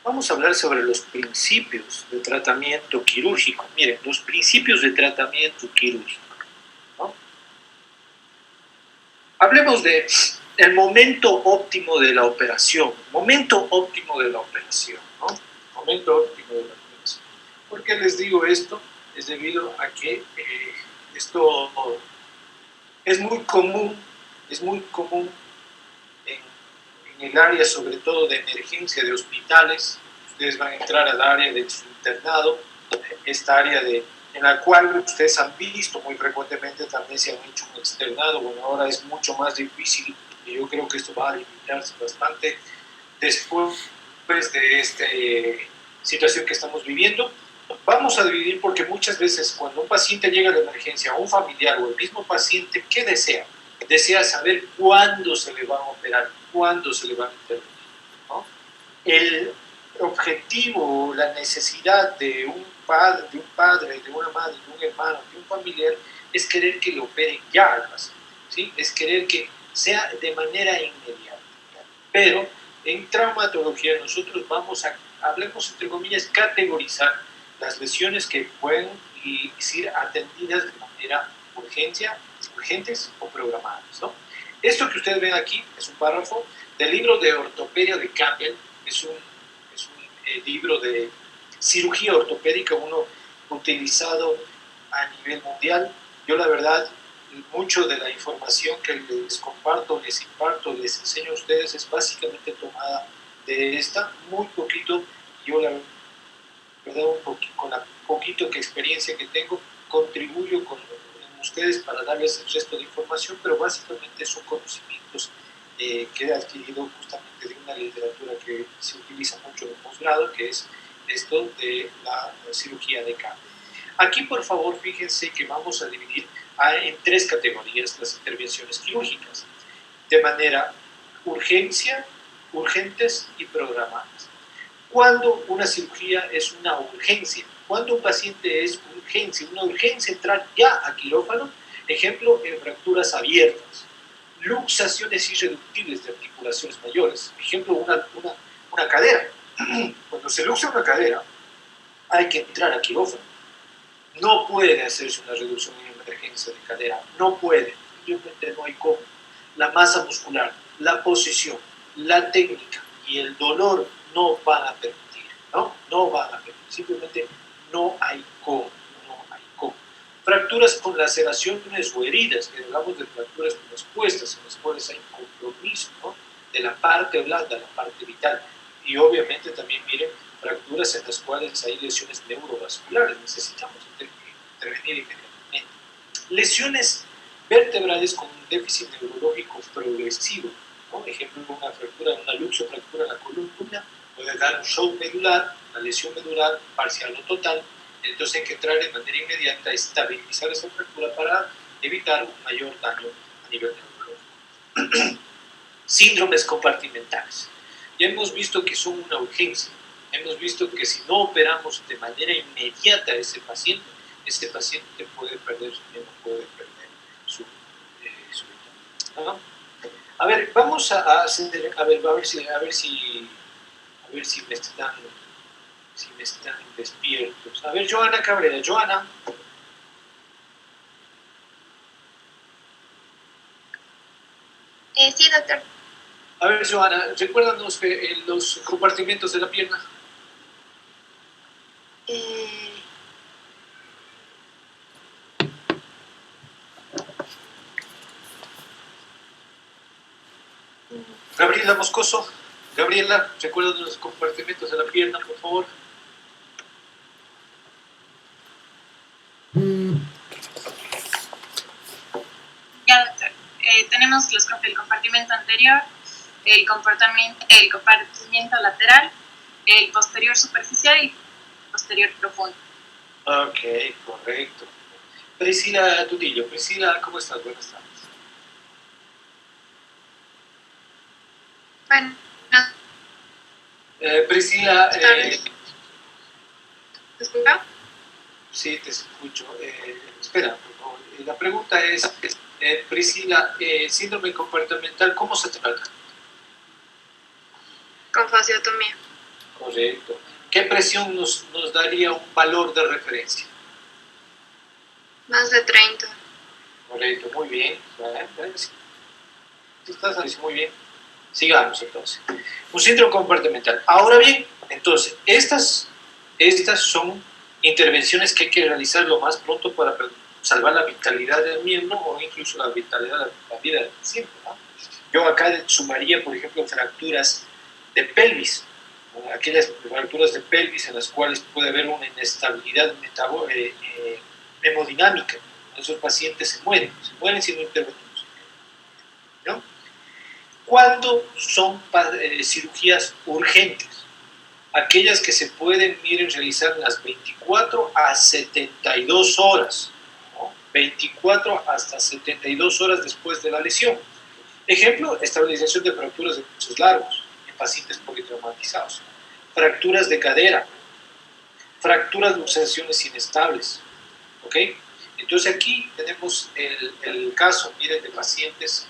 Vamos a hablar sobre los principios de tratamiento quirúrgico. Miren, los principios de tratamiento quirúrgico, ¿no? Hablemos de el momento óptimo de la operación. Momento óptimo de la operación, ¿no? Momento óptimo de la operación. ¿Por qué les digo esto? Es debido a que esto es muy común en el área, sobre todo de emergencia de hospitales. Ustedes van a entrar al área de su internado, esta área en la cual ustedes han visto muy frecuenmente también se han hecho un externado. Bueno, ahora es mucho más difícil y yo creo que esto va a limitarse bastante después de esta situación que estamos viviendo. Vamos a dividir porque muchas veces cuando un paciente llega a la emergencia, o un familiar o el mismo paciente, ¿qué desea? Desea saber cuándo se le va a operar, cuándo se le va a intervenir, ¿no? El objetivo, la necesidad de un padre, de una madre, de un hermano, de un familiar, es querer que le operen ya al paciente, ¿sí? Es querer que sea de manera inmediata. Pero en traumatología nosotros hablemos entre comillas, categorizar las lesiones que pueden ser atendidas de manera urgentes o programadas, ¿no? Esto que ustedes ven aquí es un párrafo del libro de ortopedia de Campbell. Es un libro de cirugía ortopédica, uno utilizado a nivel mundial. Yo la verdad, mucho de la información que les comparto, les imparto, les enseño a ustedes es básicamente tomada de esta, muy poquito. Yo la verdad, con la poquito que experiencia que tengo, contribuyo con ustedes para darles el resto de información, pero básicamente son conocimientos que he adquirido justamente de una literatura que se utiliza mucho en el posgrado, que es esto de la cirugía de cambio. Aquí, por favor, fíjense que vamos a dividir en tres categorías las intervenciones quirúrgicas, de manera urgentes y programadas. Cuando una cirugía es una urgencia, cuando un paciente es una urgencia entrar ya a quirófano, ejemplo, en fracturas abiertas, luxaciones irreductibles de articulaciones mayores, ejemplo, una cadera. Cuando se luxa una cadera, hay que entrar a quirófano. No puede hacerse una reducción en emergencia de cadera, no puede, simplemente no hay cómo. La masa muscular, la posición, la técnica y el dolor no van a permitir, ¿no? No van a permitir, simplemente no hay cómo, no hay cómo. Fracturas con laceraciones o heridas, que hablamos de fracturas con expuestas, en las cuales hay compromiso, ¿no? De la parte blanda, la parte vital. Y obviamente también, miren, fracturas en las cuales hay lesiones neurovasculares, necesitamos intervenir inmediatamente. Lesiones vertebrales con un déficit neurológico progresivo, ¿no? Ejemplo, una fractura, una luxofractura en la columna, puede dar un shock medular, una lesión medular parcial o total. Entonces hay que entrar de manera inmediata a estabilizar esa fractura para evitar un mayor daño a nivel neurológico. Síndromes compartimentales. Ya hemos visto que son una urgencia. Hemos visto que si no operamos de manera inmediata a ese paciente puede perder su tiempo, puede perder su vida, ¿no? A ver, vamos a hacer, a ver si me están despiertos. A ver, Joana Cabrera, Joana. Sí, doctor. A ver, Joana, recuérdanos los compartimentos de la pierna. Gabriela Moscoso. Gabriela, recuérdanos los compartimentos de la pierna, por favor. Ya, doctor. Tenemos el compartimento anterior, el compartimiento lateral, el posterior superficial y el posterior profundo. Ok, correcto. Priscila Tutillo. Priscila, ¿cómo estás? Buenas tardes. Bueno. Priscila... ¿te escuchas? Sí, te escucho. Espera, por favor. La pregunta es, Priscila, síndrome comportamental, ¿cómo se trata? Con fasciotomía. Correcto. ¿Qué presión nos daría un valor de referencia? Más de 30. Correcto, muy bien. Estás diciendo muy bien. Sigamos entonces. Un síndrome compartimental. Ahora bien, entonces, estas son intervenciones que hay que realizar lo más pronto para salvar la vitalidad del miembro o incluso la vitalidad de la vida del paciente, ¿no? Yo acá sumaría, por ejemplo, fracturas de pelvis, ¿no? Aquellas fracturas de pelvis en las cuales puede haber una inestabilidad hemodinámica. Esos pacientes se mueren si no intervenimos, ¿no? ¿Cuándo son cirugías urgentes? Aquellas que se pueden, miren, realizar en las 24 a 72 horas, ¿no? 24 hasta 72 horas después de la lesión. Ejemplo, estabilización de fracturas de pulsos largos en pacientes politraumatizados, fracturas de cadera, fracturas de luxaciones inestables, ¿ok? Entonces aquí tenemos el caso, miren, de pacientes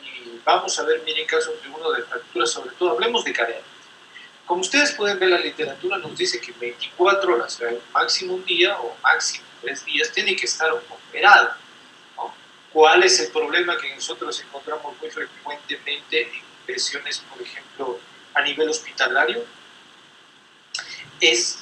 y vamos a ver, miren, caso de uno de fracturas, sobre todo, hablemos de cadera. Como ustedes pueden ver, la literatura nos dice que 24 horas, o sea, máximo un día o máximo 3 días, tiene que estar operado, ¿no? ¿Cuál es el problema que nosotros encontramos muy frecuentemente en lesiones, por ejemplo, a nivel hospitalario? Es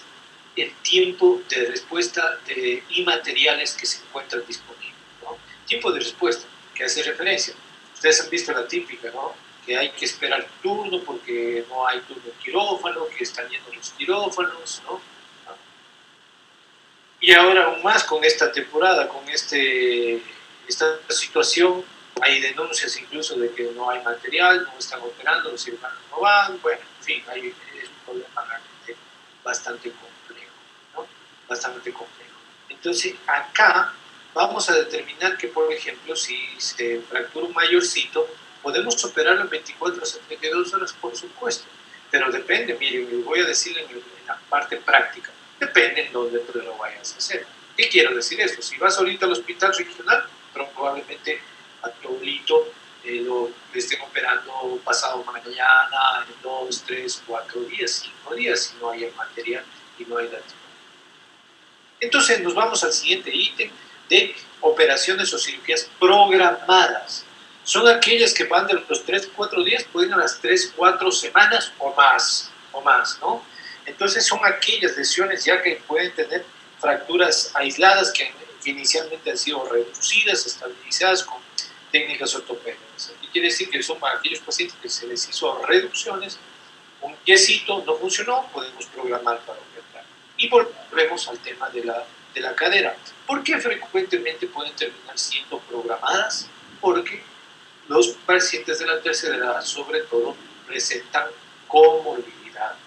el tiempo de respuesta de inmateriales que se encuentran disponibles, ¿no? Tiempo de respuesta, que hace referencia. Ustedes han visto la típica, ¿no? Que hay que esperar turno porque no hay turno en quirófano, que están yendo los quirófanos, ¿no? Y ahora aún más con esta temporada, con esta situación, hay denuncias incluso de que no hay material, no están operando, los cirujanos no van, bueno, en fin, es un problema realmente bastante complejo, ¿no? Bastante complejo. Entonces, acá vamos a determinar que, por ejemplo, si se fractura un mayorcito, podemos operarlo en 24 a 72 horas, por supuesto, pero depende, miren, voy a decir en la parte práctica, depende en dónde tú lo vayas a hacer. ¿Qué quiero decir esto? Si vas ahorita al hospital regional, probablemente a tu abuelito lo estén operando pasado mañana, en 2, 3, 4 días, 5 días, si no hay el material y no hay la. Entonces nos vamos al siguiente ítem de operaciones o cirugías programadas. Son aquellas que van de los 3, 4 días, pueden a las 3, 4 semanas o más, ¿no? Entonces son aquellas lesiones ya que pueden tener fracturas aisladas que inicialmente han sido reducidas, estabilizadas con técnicas ortopédicas. ¿Qué quiere decir? Que son para aquellos pacientes que se les hizo reducciones, un piecito no funcionó, podemos programar para operar. Y volvemos al tema de la cadera. ¿Por qué frecuentemente pueden terminar siendo programadas? Porque los pacientes de la tercera edad, sobre todo, presentan comorbilidades.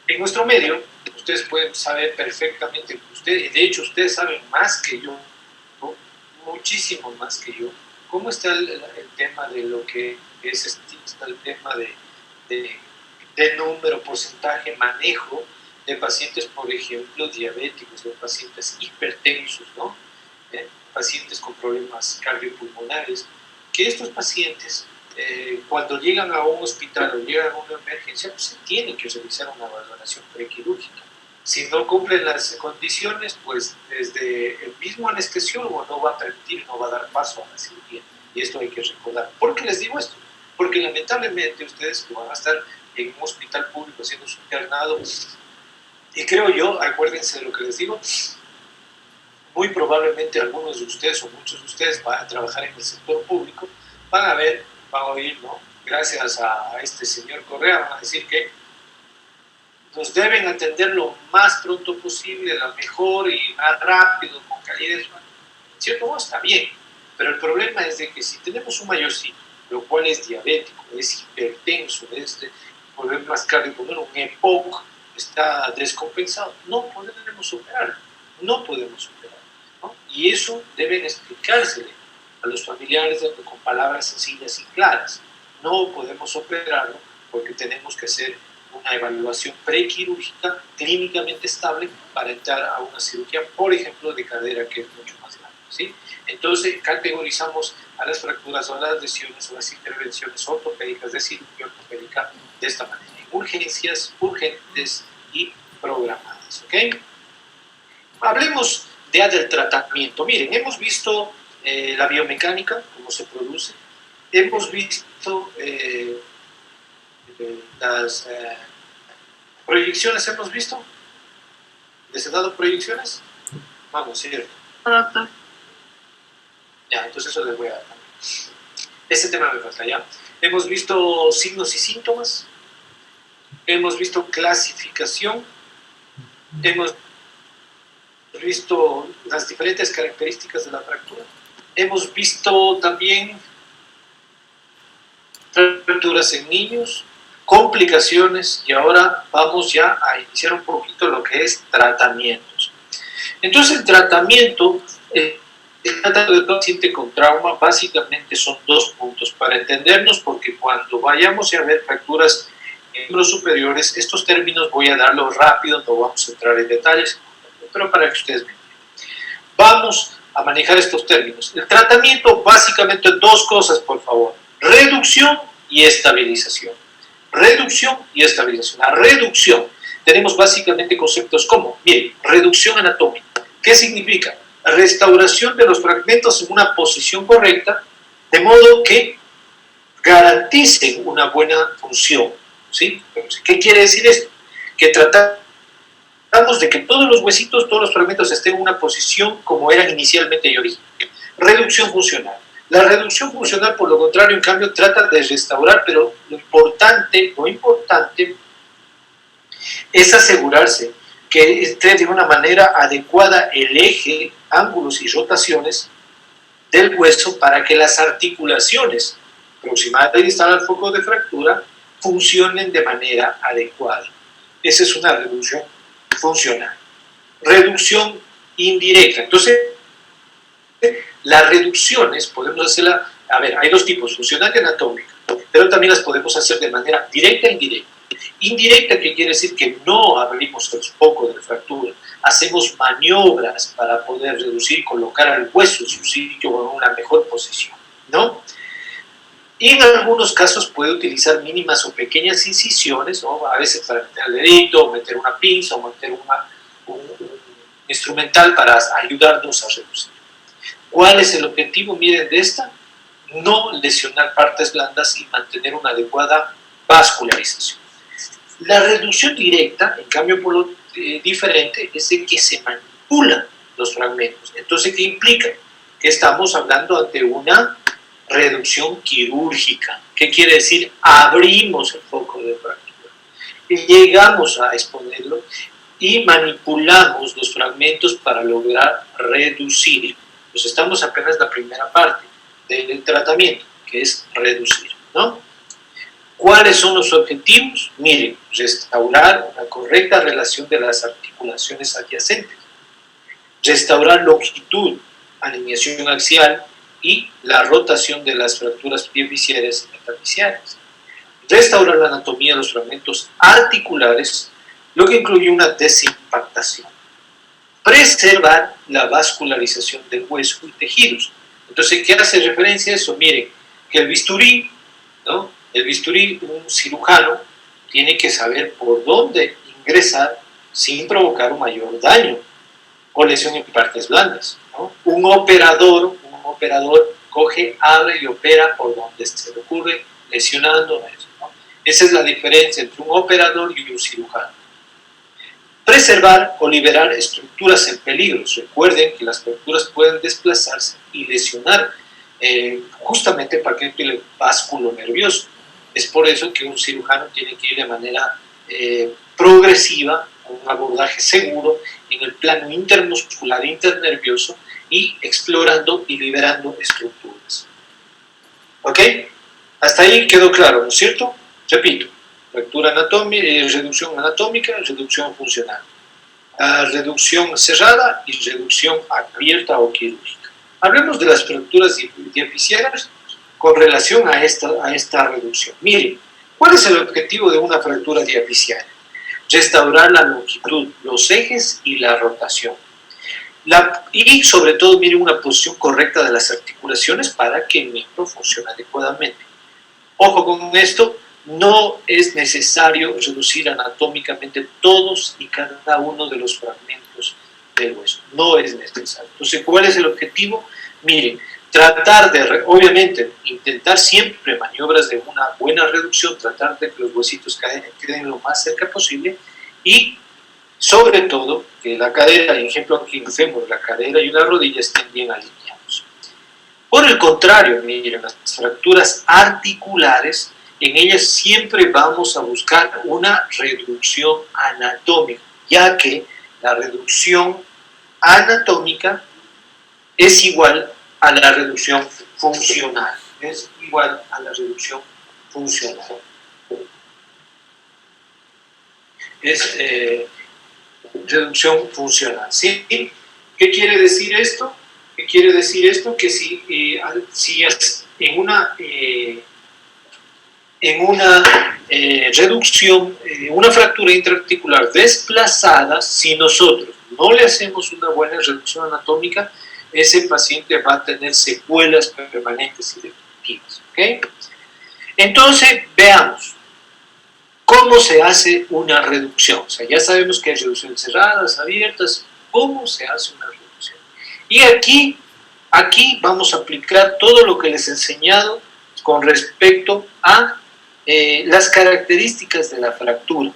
En nuestro medio, ustedes pueden saber perfectamente, de hecho, ustedes saben más que yo, ¿no? Muchísimo más que yo, cómo está el tema de lo que es el tema de número, porcentaje, manejo de pacientes, por ejemplo, diabéticos, de pacientes hipertensos, ¿no? Pacientes con problemas cardiopulmonares, que estos pacientes, cuando llegan a un hospital o llegan a una emergencia, pues se tiene que realizar una valoración prequirúrgica. Si no cumplen las condiciones, pues desde el mismo anestesiólogo no va a permitir, no va a dar paso a la cirugía. Y esto hay que recordar. ¿Por qué les digo esto? Porque lamentablemente ustedes van a estar en un hospital público haciendo su internado. Y creo yo, acuérdense de lo que les digo, muy probablemente algunos de ustedes o muchos de ustedes van a trabajar en el sector público, van a oír, ¿no? Gracias a este señor Correa, van a decir que nos deben atender lo más pronto posible, la mejor y más rápido, con calidad. ¿Cierto? No, está bien, pero el problema es de que si tenemos un mayorcito, lo cual es diabético, es hipertenso, es de problemas cardiopulmonares, un EPOC, está descompensado, no podemos operar, ¿no? Y eso deben explicársele a los familiares con palabras sencillas y claras. No podemos operarlo porque tenemos que hacer una evaluación prequirúrgica clínicamente estable para entrar a una cirugía, por ejemplo, de cadera, que es mucho más grande. ¿sí? Entonces categorizamos a las fracturas o a las lesiones o las intervenciones ortopédicas de cirugía ortopédica de esta manera: urgencias, urgentes y programadas, ¿ok? Hablemos ya del tratamiento. Miren, hemos visto la biomecánica, cómo se produce, hemos visto las proyecciones, ¿hemos visto? ¿Les he dado proyecciones? Vamos, ¿cierto? Doctor. Ya, entonces eso les voy a dar. Este tema me falta ya. Hemos visto signos y síntomas, hemos visto clasificación, hemos visto las diferentes características de la fractura, hemos visto también fracturas en niños, complicaciones, y ahora vamos ya a iniciar un poquito lo que es tratamientos. Entonces el tratamiento del paciente con trauma básicamente son dos puntos para entendernos, porque cuando vayamos a ver fracturas en los superiores, estos términos voy a darlos rápido, no vamos a entrar en detalles, pero para que ustedes me entiendan. Vamos a manejar estos términos. El tratamiento básicamente dos cosas, por favor: reducción y estabilización. Reducción y estabilización. La reducción, tenemos básicamente conceptos como, miren, reducción anatómica. ¿Qué significa? Restauración de los fragmentos en una posición correcta, de modo que garanticen una buena función, ¿sí? ¿Qué quiere decir esto? Que tratamos de que todos los huesitos, todos los fragmentos estén en una posición como eran inicialmente y origen. Reducción funcional. La reducción funcional, por lo contrario, en cambio, trata de restaurar, pero lo importante es asegurarse que esté de una manera adecuada el eje, ángulos y rotaciones del hueso para que las articulaciones proximales y distal al foco de fractura funcionen de manera adecuada. Esa es una reducción funcional. Reducción indirecta. Entonces, las reducciones podemos hacerla, a ver, hay dos tipos: funcional y anatómica, pero también las podemos hacer de manera directa e indirecta. Indirecta, que quiere decir que no abrimos el foco de fractura, hacemos maniobras para poder reducir, colocar al hueso en su sitio o en una mejor posición, ¿no? Y en algunos casos puede utilizar mínimas o pequeñas incisiones, ¿no? A veces para meter el dedito, o meter una pinza, o meter un instrumental para ayudarnos a reducir. ¿Cuál es el objetivo? Miren, de esta: no lesionar partes blandas y mantener una adecuada vascularización. La reducción directa, en cambio, por lo diferente, es de que se manipulan los fragmentos. Entonces, ¿qué implica? Que estamos hablando ante una reducción quirúrgica. ¿Qué quiere decir? Abrimos el foco de fractura, llegamos a exponerlo y manipulamos los fragmentos para lograr reducir. Pues estamos apenas en la primera parte del tratamiento, que es reducir, ¿no? ¿Cuáles son los objetivos? Miren, restaurar una correcta relación de las articulaciones adyacentes, restaurar longitud, alineación axial y la rotación de las fracturas biofisciales y metafisciales, restaurar la anatomía de los fragmentos articulares, lo que incluye una desimpactación, preservar la vascularización del hueso y tejidos. Entonces, ¿qué hace referencia a eso? Miren, que el bisturí, ¿no? El bisturí, un cirujano tiene que saber por dónde ingresar sin provocar un mayor daño o lesión en partes blandas, ¿no? Un operador coge, abre y opera por donde se le ocurre, lesionando eso, ¿no? Esa es la diferencia entre un operador y un cirujano. Preservar o liberar estructuras en peligro. Recuerden que las fracturas pueden desplazarse y lesionar justamente para que el vásculo nervioso. Es por eso que un cirujano tiene que ir de manera progresiva, con un abordaje seguro en el plano intermuscular, internervioso, y explorando y liberando estructuras. ¿Ok? Hasta ahí quedó claro, ¿no es cierto? Repito: fractura anatómica, reducción anatómica, reducción funcional, reducción cerrada y reducción abierta o quirúrgica. Hablemos de las fracturas diapiciales con relación a esta reducción. Miren, ¿cuál es el objetivo de una fractura diapicial? Restaurar la longitud, los ejes y la rotación. Y sobre todo, miren una posición correcta de las articulaciones para que el miembro funcione adecuadamente. Ojo con esto, no es necesario reducir anatómicamente todos y cada uno de los fragmentos del hueso. No es necesario. Entonces, ¿cuál es el objetivo? Miren, tratar de, obviamente, intentar siempre maniobras de una buena reducción, tratar de que los huesitos queden lo más cerca posible y, sobre todo, que la cadera, por ejemplo, aquí en fémur, la cadera y la rodilla estén bien alineados. Por el contrario, miren, las fracturas articulares, en ellas siempre vamos a buscar una reducción anatómica, ya que la reducción anatómica es igual a la reducción funcional. Es igual a la reducción funcional. Es reducción funcional. ¿Sí? ¿Qué quiere decir esto? ¿Qué quiere decir esto? Que si en una reducción, una fractura intraarticular desplazada, si nosotros no le hacemos una buena reducción anatómica, ese paciente va a tener secuelas permanentes y definitivas. ¿Okay? Entonces, veamos cómo se hace una reducción. O sea, ya sabemos que hay reducciones cerradas, abiertas. ¿Cómo se hace una reducción? Y aquí vamos a aplicar todo lo que les he enseñado con respecto a las características de la fractura.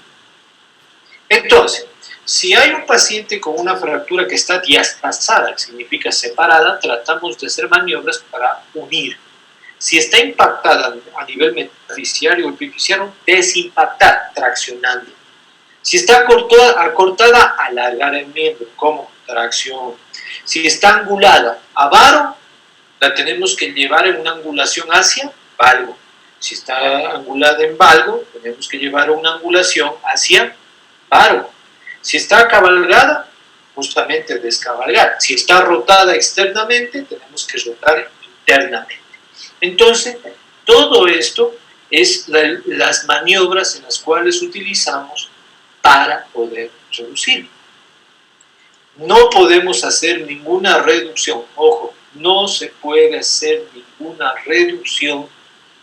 Entonces, si hay un paciente con una fractura que está diastazada, que significa separada, tratamos de hacer maniobras para unir. Si está impactada a nivel metaficiario o epifisiario, desimpactar, traccionando. Si está acortada, alargar el miembro, como tracción. Si está angulada a varo, la tenemos que llevar en una angulación hacia valgo. Si está angulada en valgo, tenemos que llevar una angulación hacia varo. Si está cabalgada, justamente descabalgar. Si está rotada externamente, tenemos que rotar internamente. Entonces, todo esto es las maniobras en las cuales utilizamos para poder reducir. No podemos hacer ninguna reducción, ojo, no se puede hacer ninguna reducción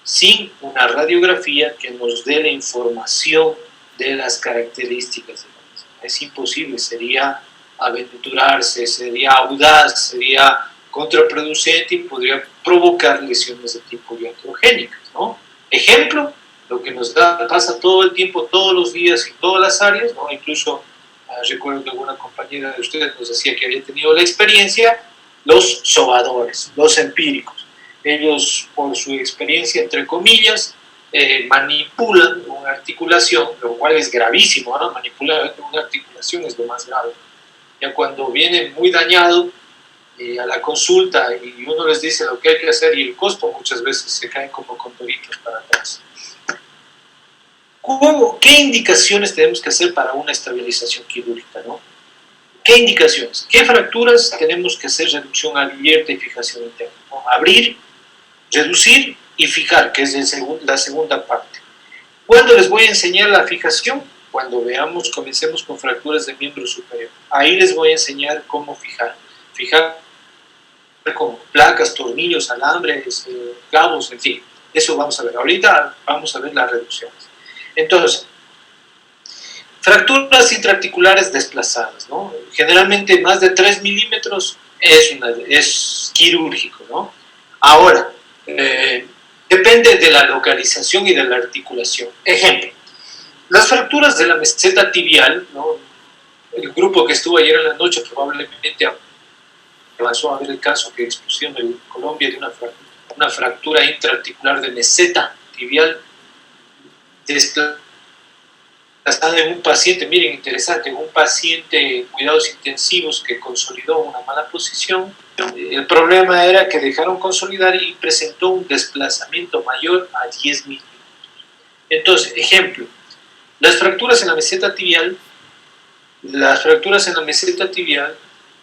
sin una radiografía que nos dé la información de las características de la misma. Es imposible, sería aventurarse, sería audaz, sería contraproducente y podría provocar lesiones de tipo iatrogénicas, ¿no? Ejemplo, lo que nos pasa todo el tiempo, todos los días en todas las áreas, ¿no? Incluso recuerdo que alguna compañera de ustedes nos decía que había tenido la experiencia, los sobadores, los empíricos. Ellos, por su experiencia, entre comillas, manipulan una articulación, lo cual es gravísimo, ¿no? Manipular una articulación es lo más grave. Ya cuando viene muy dañado a la consulta y uno les dice lo que hay que hacer y el costo, muchas veces se caen como condoritos para atrás. ¿Qué indicaciones tenemos que hacer para una estabilización quirúrgica, ¿no? ¿Qué indicaciones? ¿Qué fracturas tenemos que hacer reducción abierta y fijación interna? ¿No? Abrir, reducir y fijar, que es la segunda parte. ¿Cuándo les voy a enseñar la fijación? Cuando comencemos con fracturas de miembro superior. Ahí les voy a enseñar cómo fijar. Fijar con placas, tornillos, alambres, clavos, en fin. Eso vamos a ver. Ahorita vamos a ver las reducciones. Entonces, fracturas intraarticulares desplazadas, ¿no? Generalmente más de 3 milímetros es quirúrgico, ¿no? Ahora, depende de la localización y de la articulación. Ejemplo, las fracturas de la meseta tibial, ¿no? El grupo que estuvo ayer en la noche probablemente avanzó a ver el caso que expusieron en Colombia de una fractura intraarticular de meseta tibial desplazada en un paciente, miren, interesante, un paciente en cuidados intensivos que consolidó una mala posición. El problema era que dejaron consolidar y presentó un desplazamiento mayor a 10 milímetros. Entonces, ejemplo, las fracturas en la meseta tibial,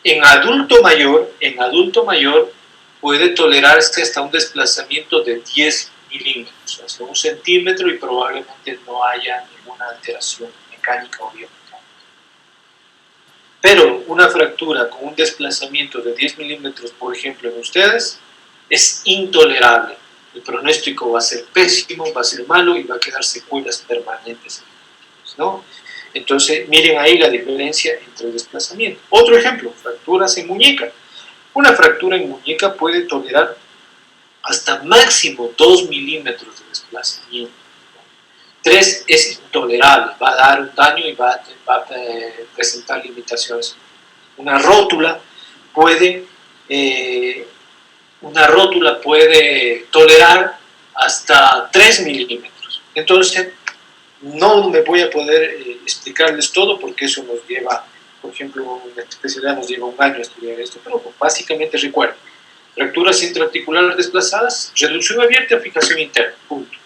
en adulto mayor puede tolerarse hasta un desplazamiento de 10 milímetros, hasta 1 centímetro, y probablemente no haya ninguna alteración mecánica o biomecánica. Pero una fractura con un desplazamiento de 10 milímetros, por ejemplo, en ustedes, es intolerable. El pronóstico va a ser pésimo, va a ser malo y va a quedar secuelas permanentes, ¿no? Entonces, miren ahí la diferencia entre el desplazamiento. Otro ejemplo, fracturas en muñeca. Una fractura en muñeca puede tolerar hasta máximo 2 milímetros de desplazamiento. 3 es intolerable, va a dar un daño y va a presentar limitaciones. Una rótula puede tolerar hasta 3 milímetros. Entonces, no me voy a poder explicarles todo porque eso nos lleva, por ejemplo, una especialidad nos lleva un año a estudiar esto, pero básicamente recuerden, fracturas intraarticulares desplazadas, reducción abierta, fijación interna, punto.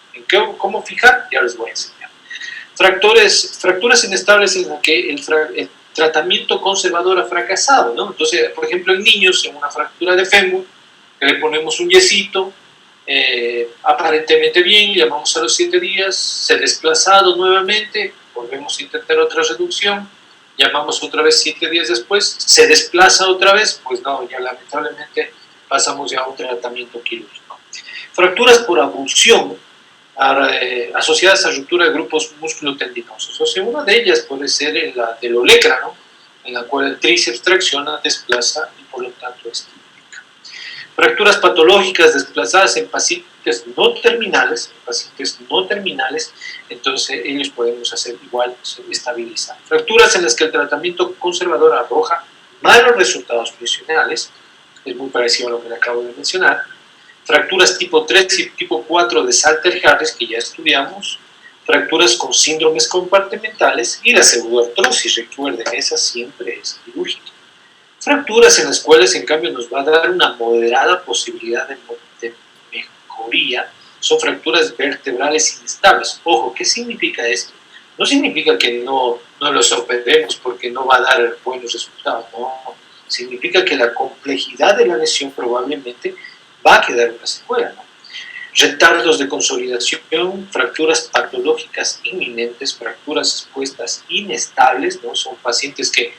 ¿Cómo fijar? Ya les voy a enseñar. Fracturas inestables en las que el tratamiento conservador ha fracasado, ¿no? Entonces, por ejemplo, en niños, en una fractura de fémur, que le ponemos un yesito, aparentemente bien, llamamos a los 7 días, se ha desplazado nuevamente, volvemos a intentar otra reducción, llamamos otra vez 7 días después, se desplaza otra vez, pues no, ya lamentablemente pasamos ya a un tratamiento quirúrgico. Fracturas por abulsión, asociadas a ruptura de grupos musculotendinosos. O sea, una de ellas puede ser la del olecrano, en la cual el tríceps tracciona, desplaza y por lo tanto estimula. Fracturas patológicas desplazadas en pacientes no terminales, entonces ellos podemos hacer igual, estabilizar. Fracturas en las que el tratamiento conservador arroja malos resultados funcionales, es muy parecido a lo que le acabo de mencionar. Fracturas tipo 3 y tipo 4 de Salter-Harris, que ya estudiamos, fracturas con síndromes compartimentales y la pseudoartrosis, recuerden, esa siempre es quirúrgica. Fracturas en las cuales en cambio nos va a dar una moderada posibilidad de mejoría, son fracturas vertebrales inestables. Ojo, ¿qué significa esto? No significa que no los operemos porque no va a dar buenos resultados, no. Significa que la complejidad de la lesión probablemente va a quedar una secuela, ¿no? Retardos de consolidación, fracturas patológicas inminentes, fracturas expuestas inestables, ¿no? Son pacientes que,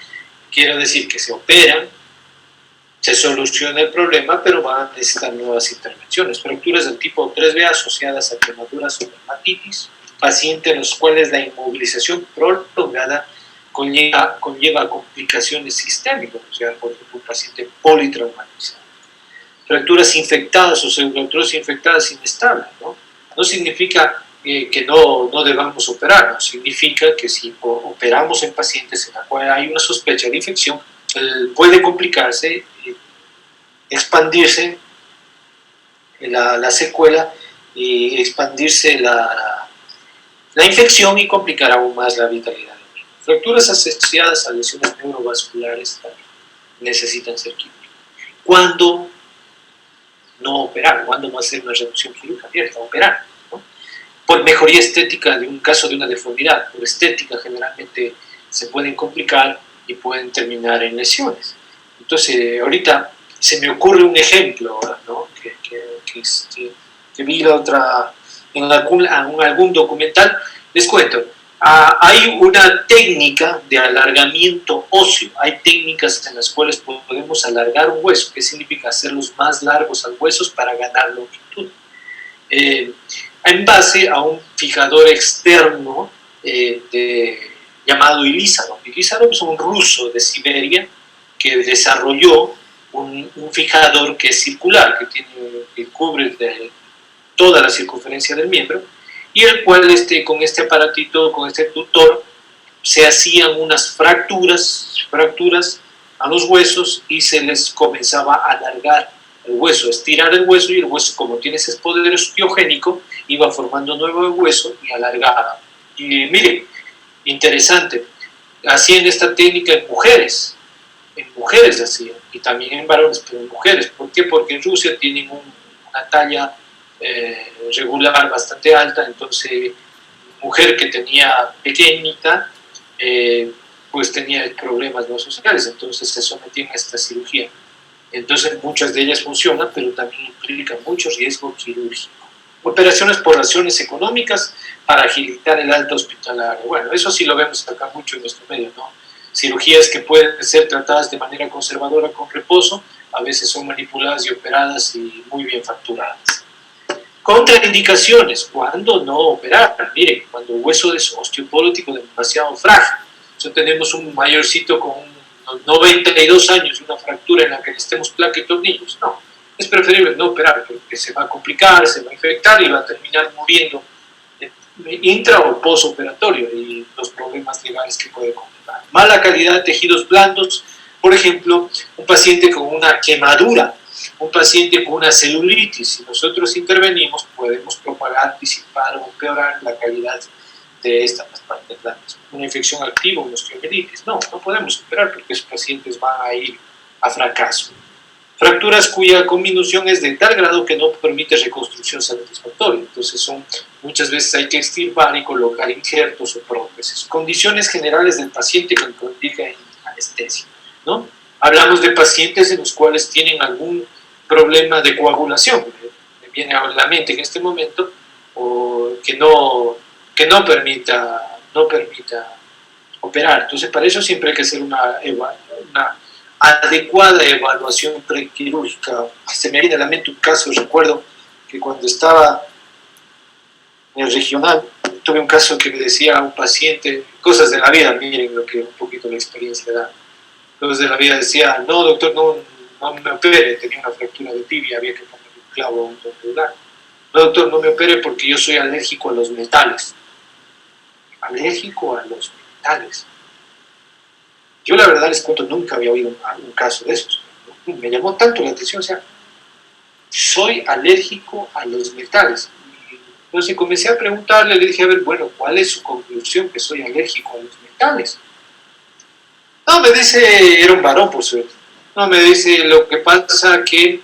quiero decir, que se operan, se soluciona el problema, pero van a necesitar nuevas intervenciones. Fracturas del tipo 3B asociadas a quemaduras o dermatitis, pacientes en los cuales la inmovilización prolongada conlleva complicaciones sistémicas, o sea, por ejemplo, un paciente politraumatizado. Fracturas infectadas o pseudoartrosis infectadas inestables, ¿no? No significa que no debamos operar, no significa que si operamos en pacientes en la cual hay una sospecha de infección, puede complicarse, expandirse la secuela y expandirse la infección y complicar aún más la vitalidad. Fracturas asociadas a lesiones neurovasculares también necesitan ser quirúrgicas. ¿Cuándo no operar? ¿Cuándo no hacer una reducción quirúrgica abierta? Operar, ¿no? Por mejoría estética de un caso de una deformidad. Por estética generalmente se pueden complicar y pueden terminar en lesiones. Entonces, ahorita se me ocurre un ejemplo, ¿no? que vi la otra, en algún documental. Les cuento. Hay una técnica de alargamiento óseo, hay técnicas en las cuales podemos alargar un hueso. ¿Qué significa? Hacerlos más largos al hueso para ganar longitud. En base a un fijador externo llamado Ilizarov. Ilizarov es un ruso de Siberia que desarrolló un fijador que es circular, que cubre toda la circunferencia del miembro, y el cual con este aparatito, con este tutor, se hacían unas fracturas a los huesos y se les comenzaba a alargar el hueso, estirar el hueso, y el hueso, como tiene ese poder osteogénico, iba formando nuevo hueso y alargaba. Y miren, interesante, hacían esta técnica en mujeres hacían, y también en varones, pero en mujeres. ¿Por qué? Porque en Rusia tienen una talla regular bastante alta, entonces mujer que tenía pequeñita pues tenía problemas no sociales, entonces se sometían a esta cirugía. Entonces muchas de ellas funcionan, pero también implican mucho riesgo quirúrgico. Operaciones por razones económicas para agilitar el alta hospitalaria. Bueno, eso sí lo vemos acá mucho en nuestro medio, ¿no? cirugías que pueden ser tratadas de manera conservadora con reposo, a veces son manipuladas y operadas y muy bien facturadas. Contraindicaciones, ¿cuándo no operar? Miren, cuando el hueso es osteoporotico demasiado frágil, tenemos un mayorcito con unos 92 años y una fractura en la que necesitemos placa y tornillos, no, es preferible no operar porque se va a complicar, se va a infectar y va a terminar muriendo intra o postoperatorio y los problemas legales que puede complicar. Mala calidad de tejidos blandos, por ejemplo, un paciente con una quemadura, un paciente con una celulitis, si nosotros intervenimos podemos propagar, disipar o empeorar la calidad de estas partes blandas. Una infección activa, una osteomielitis, no podemos operar porque esos pacientes van a ir a fracaso. Fracturas cuya conminución es de tal grado que no permite reconstrucción satisfactoria, entonces muchas veces hay que extirpar y colocar injertos o prótesis. Condiciones generales del paciente que indica anestesia, ¿no? Hablamos de pacientes en los cuales tienen algún problema de coagulación, me viene a la mente en este momento, o que no permita operar. Entonces, para eso siempre hay que hacer una adecuada evaluación prequirúrgica. Se me viene a la mente un caso, recuerdo que cuando estaba en el regional, tuve un caso que me decía un paciente, cosas de la vida, miren lo que un poquito la experiencia da. Cosas de la vida, decía, no doctor, no me opere, tenía una fractura de tibia, había que poner un clavo a un lugar. No doctor, no me opere porque yo soy alérgico a los metales. Alérgico a los metales. Yo la verdad les cuento, nunca había oído un caso de esos. Me llamó tanto la atención, o sea, soy alérgico a los metales. Entonces comencé a preguntarle, le dije, a ver, bueno, ¿cuál es su conclusión que soy alérgico a los metales? No, me dice, era un varón por suerte. No, me dice, lo que pasa que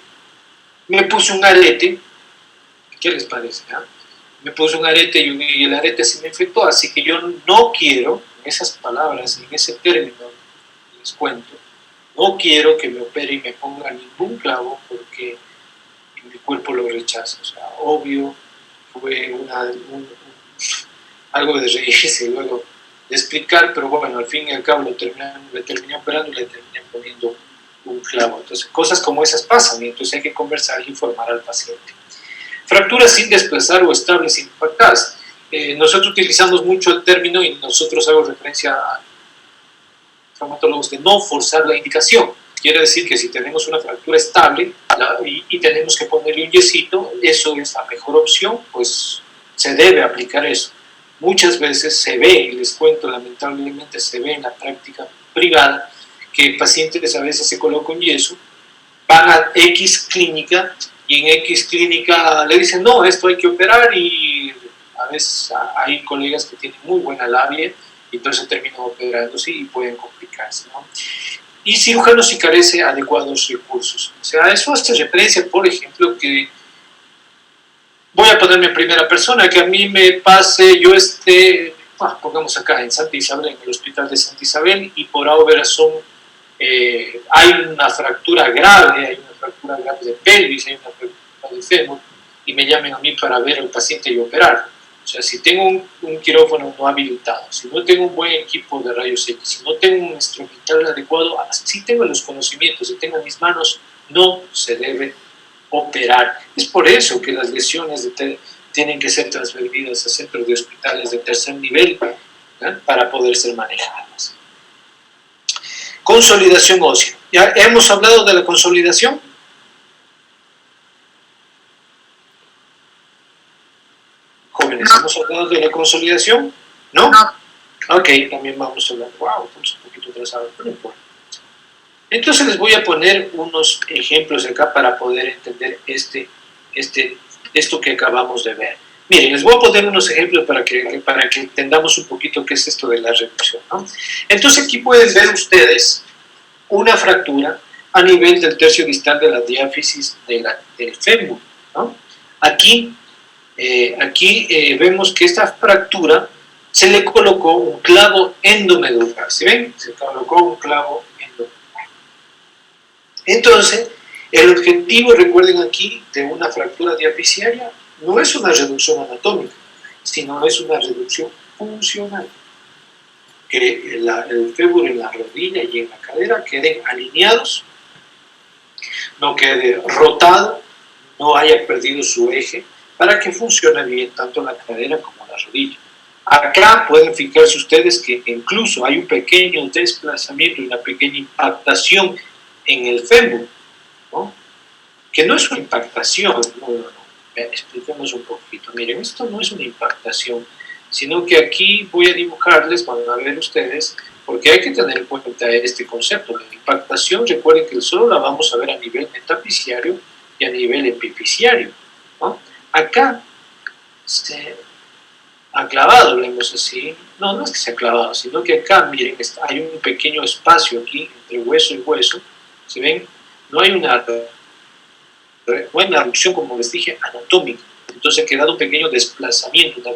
me puse un arete. ¿Qué les parece? Me puse un arete y el arete se me infectó, así que yo no quiero, en esas palabras, en ese término, les cuento, no quiero que me opere y me ponga ningún clavo porque mi cuerpo lo rechaza. O sea, obvio, fue algo de reírse luego de explicar, pero bueno, al fin y al cabo le terminé operando y le terminé poniendo un clavo. Entonces, cosas como esas pasan y entonces hay que conversar e informar al paciente. Fracturas sin desplazar o estables sin impactadas. Nosotros utilizamos mucho el término y nosotros hago referencia a traumatólogos de no forzar la indicación. Quiere decir que si tenemos una fractura estable y tenemos que ponerle un yesito, eso es la mejor opción, pues se debe aplicar eso. Muchas veces se ve, y les cuento, lamentablemente se ve en la práctica privada, que pacientes a veces se colocan un yeso, van a X clínica y en X clínica le dicen, no, esto hay que operar y a veces hay colegas que tienen muy buena labia y entonces terminan operándose y pueden complicarse, ¿no? Y cirujano si carece adecuados recursos. O sea, eso hace referencia, por ejemplo, que voy a ponerme en primera persona, que a mí me pase, yo pongamos acá en Santa Isabel, en el hospital de Santa Isabel, y por obra razón hay una fractura grave de pelvis, hay una fractura de fémur, y me llamen a mí para ver al paciente y operar. O sea, si tengo un quirófano no habilitado, si no tengo un buen equipo de rayos X, si no tengo un instrumental adecuado, si tengo los conocimientos, si tengo en mis manos, no se debe operar. Es por eso que las lesiones tienen que ser transferidas a centros de hospitales de tercer nivel, ¿eh? Para poder ser manejadas. Consolidación ósea. ¿Ya hemos hablado de la consolidación? Jóvenes, ¿hemos hablado de la consolidación? ¿No? No. Ok, también vamos a hablar. Wow, estamos un poquito atrasados, pero no importa. Entonces les voy a poner unos ejemplos acá para poder entender esto que acabamos de ver. Miren, les voy a poner unos ejemplos para que entendamos un poquito qué es esto de la reducción, ¿no? Entonces aquí pueden ver ustedes una fractura a nivel del tercio distal de la diáfisis del fémur, ¿no? Aquí vemos que esta fractura se le colocó un clavo endomedular, ¿sí ven? Se colocó un clavo endomedular. Entonces, el objetivo, recuerden aquí, de una fractura diafisiaria no es una reducción anatómica, sino es una reducción funcional. que el fémur en la rodilla y en la cadera queden alineados, no quede rotado, no haya perdido su eje, para que funcione bien tanto la cadera como la rodilla. Acá pueden fijarse ustedes que incluso hay un pequeño desplazamiento y una pequeña impactación en el fémur, ¿no? Que no es una impactación, no. Expliquemos un poquito. Miren, esto no es una impactación, sino que aquí voy a dibujarles, van a ver ustedes, porque hay que tener en cuenta este concepto. La impactación, recuerden que solo la vamos a ver a nivel metafisiario y a nivel epifisiario, ¿no? Acá se ha clavado, hablemos así. No es que se ha clavado, sino que acá, miren, hay un pequeño espacio aquí entre hueso y hueso. ¿Se ven? No hay una reducción, como les dije, anatómica. Entonces ha quedado un pequeño desplazamiento, una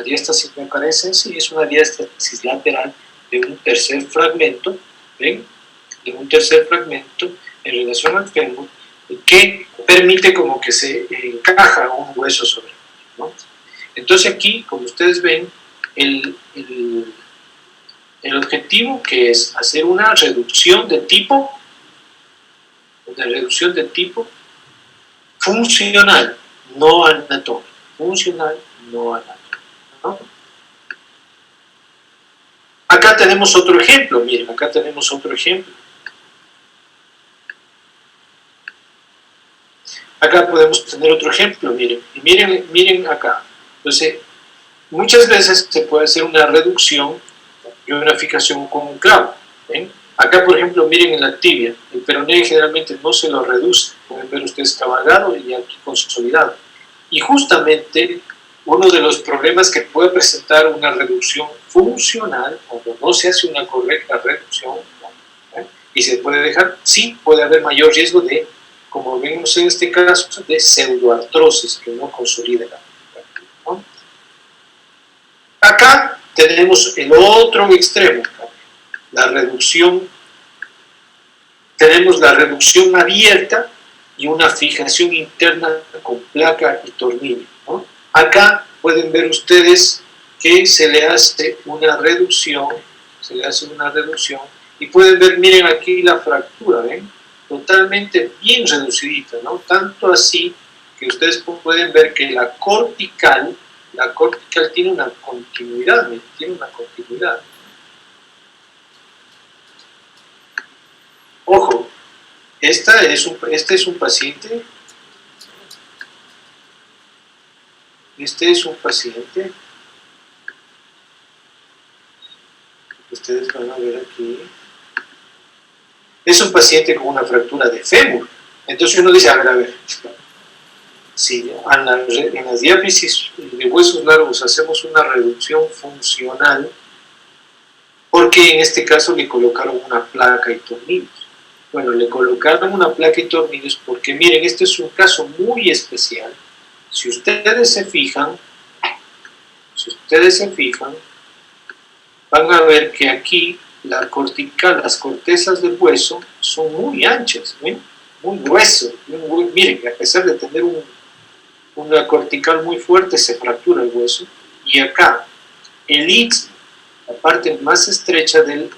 diástasis me parece, sí, es una diástasis lateral de un tercer fragmento, ¿ven? De un tercer fragmento en relación al fémur, que permite como que se encaja un hueso sobre el otro, ¿no? Entonces aquí, como ustedes ven, el objetivo, que es hacer una reducción de tipo funcional, no anatómica. Funcional, no anatómica, ¿no? Acá tenemos otro ejemplo, miren, acá tenemos otro ejemplo. Acá podemos tener otro ejemplo, miren, y miren acá. Entonces, muchas veces se puede hacer una reducción y una fijación con un clavo, ¿ven? Acá, por ejemplo, miren en la tibia, el peroné generalmente no se lo reduce, pueden ver ustedes cabalgado y aquí consolidado. Y justamente uno de los problemas que puede presentar una reducción funcional, cuando no se hace una correcta reducción, ¿eh? Y se puede dejar, sí puede haber mayor riesgo de, como vemos en este caso, de pseudoartrosis que no consolida la fractura, ¿no? Acá tenemos el otro extremo, la reducción. Tenemos la reducción abierta y una fijación interna con placa y tornillo, ¿no? Acá pueden ver ustedes que se le hace una reducción, y pueden ver, miren aquí la fractura, ¿ven? Totalmente bien reducidita, ¿no? Tanto así que ustedes pueden ver que la cortical tiene una continuidad, Ojo, este es un paciente, ustedes van a ver aquí, es un paciente con una fractura de fémur. Entonces uno dice, a ver, si en las diáfisis de huesos largos hacemos una reducción funcional, ¿por qué en este caso le colocaron una placa y tornillos? Bueno, le colocaron una placa y tornillos porque, miren, este es un caso muy especial. Si ustedes se fijan, van a ver que aquí la cortical, las cortezas del hueso son muy anchas, ¿ven? Muy grueso. Miren, a pesar de tener una cortical muy fuerte, se fractura el hueso. Y acá, el istmo, la parte más estrecha del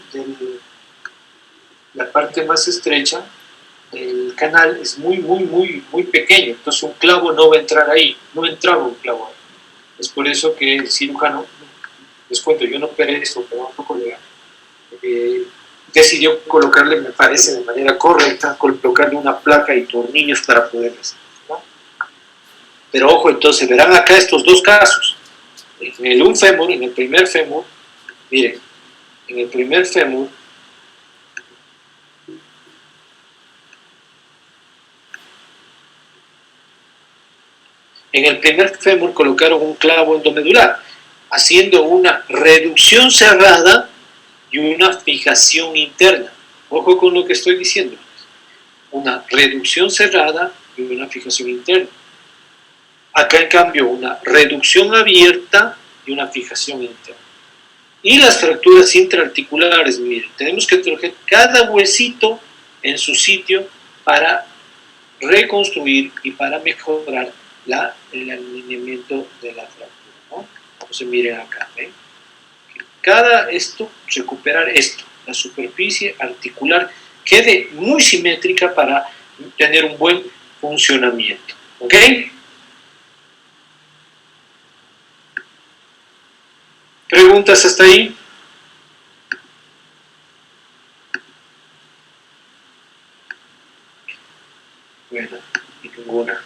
canal es muy pequeño, entonces un clavo no va a entrar ahí, no entraba un clavo ahí. Es por eso que el cirujano, les cuento, yo no operé esto, pero otro colega, decidió colocarle, me parece de manera correcta, colocarle una placa y tornillos para poder hacer, ¿no? Pero ojo, entonces verán acá estos dos casos. En el primer fémur, miren, en el primer fémur, colocaron un clavo endomedular, haciendo una reducción cerrada y una fijación interna. Ojo con lo que estoy diciendo. Una reducción cerrada y una fijación interna. Acá, en cambio, una reducción abierta y una fijación interna. Y las fracturas intraarticulares, miren, tenemos que trabajar cada huesito en su sitio para reconstruir y para mejorar el alineamiento de la fractura, ¿no? Entonces miren acá, ¿ven? recuperar esto, la superficie articular quede muy simétrica para tener un buen funcionamiento. ¿Ok? ¿Preguntas hasta ahí? Bueno, ninguna.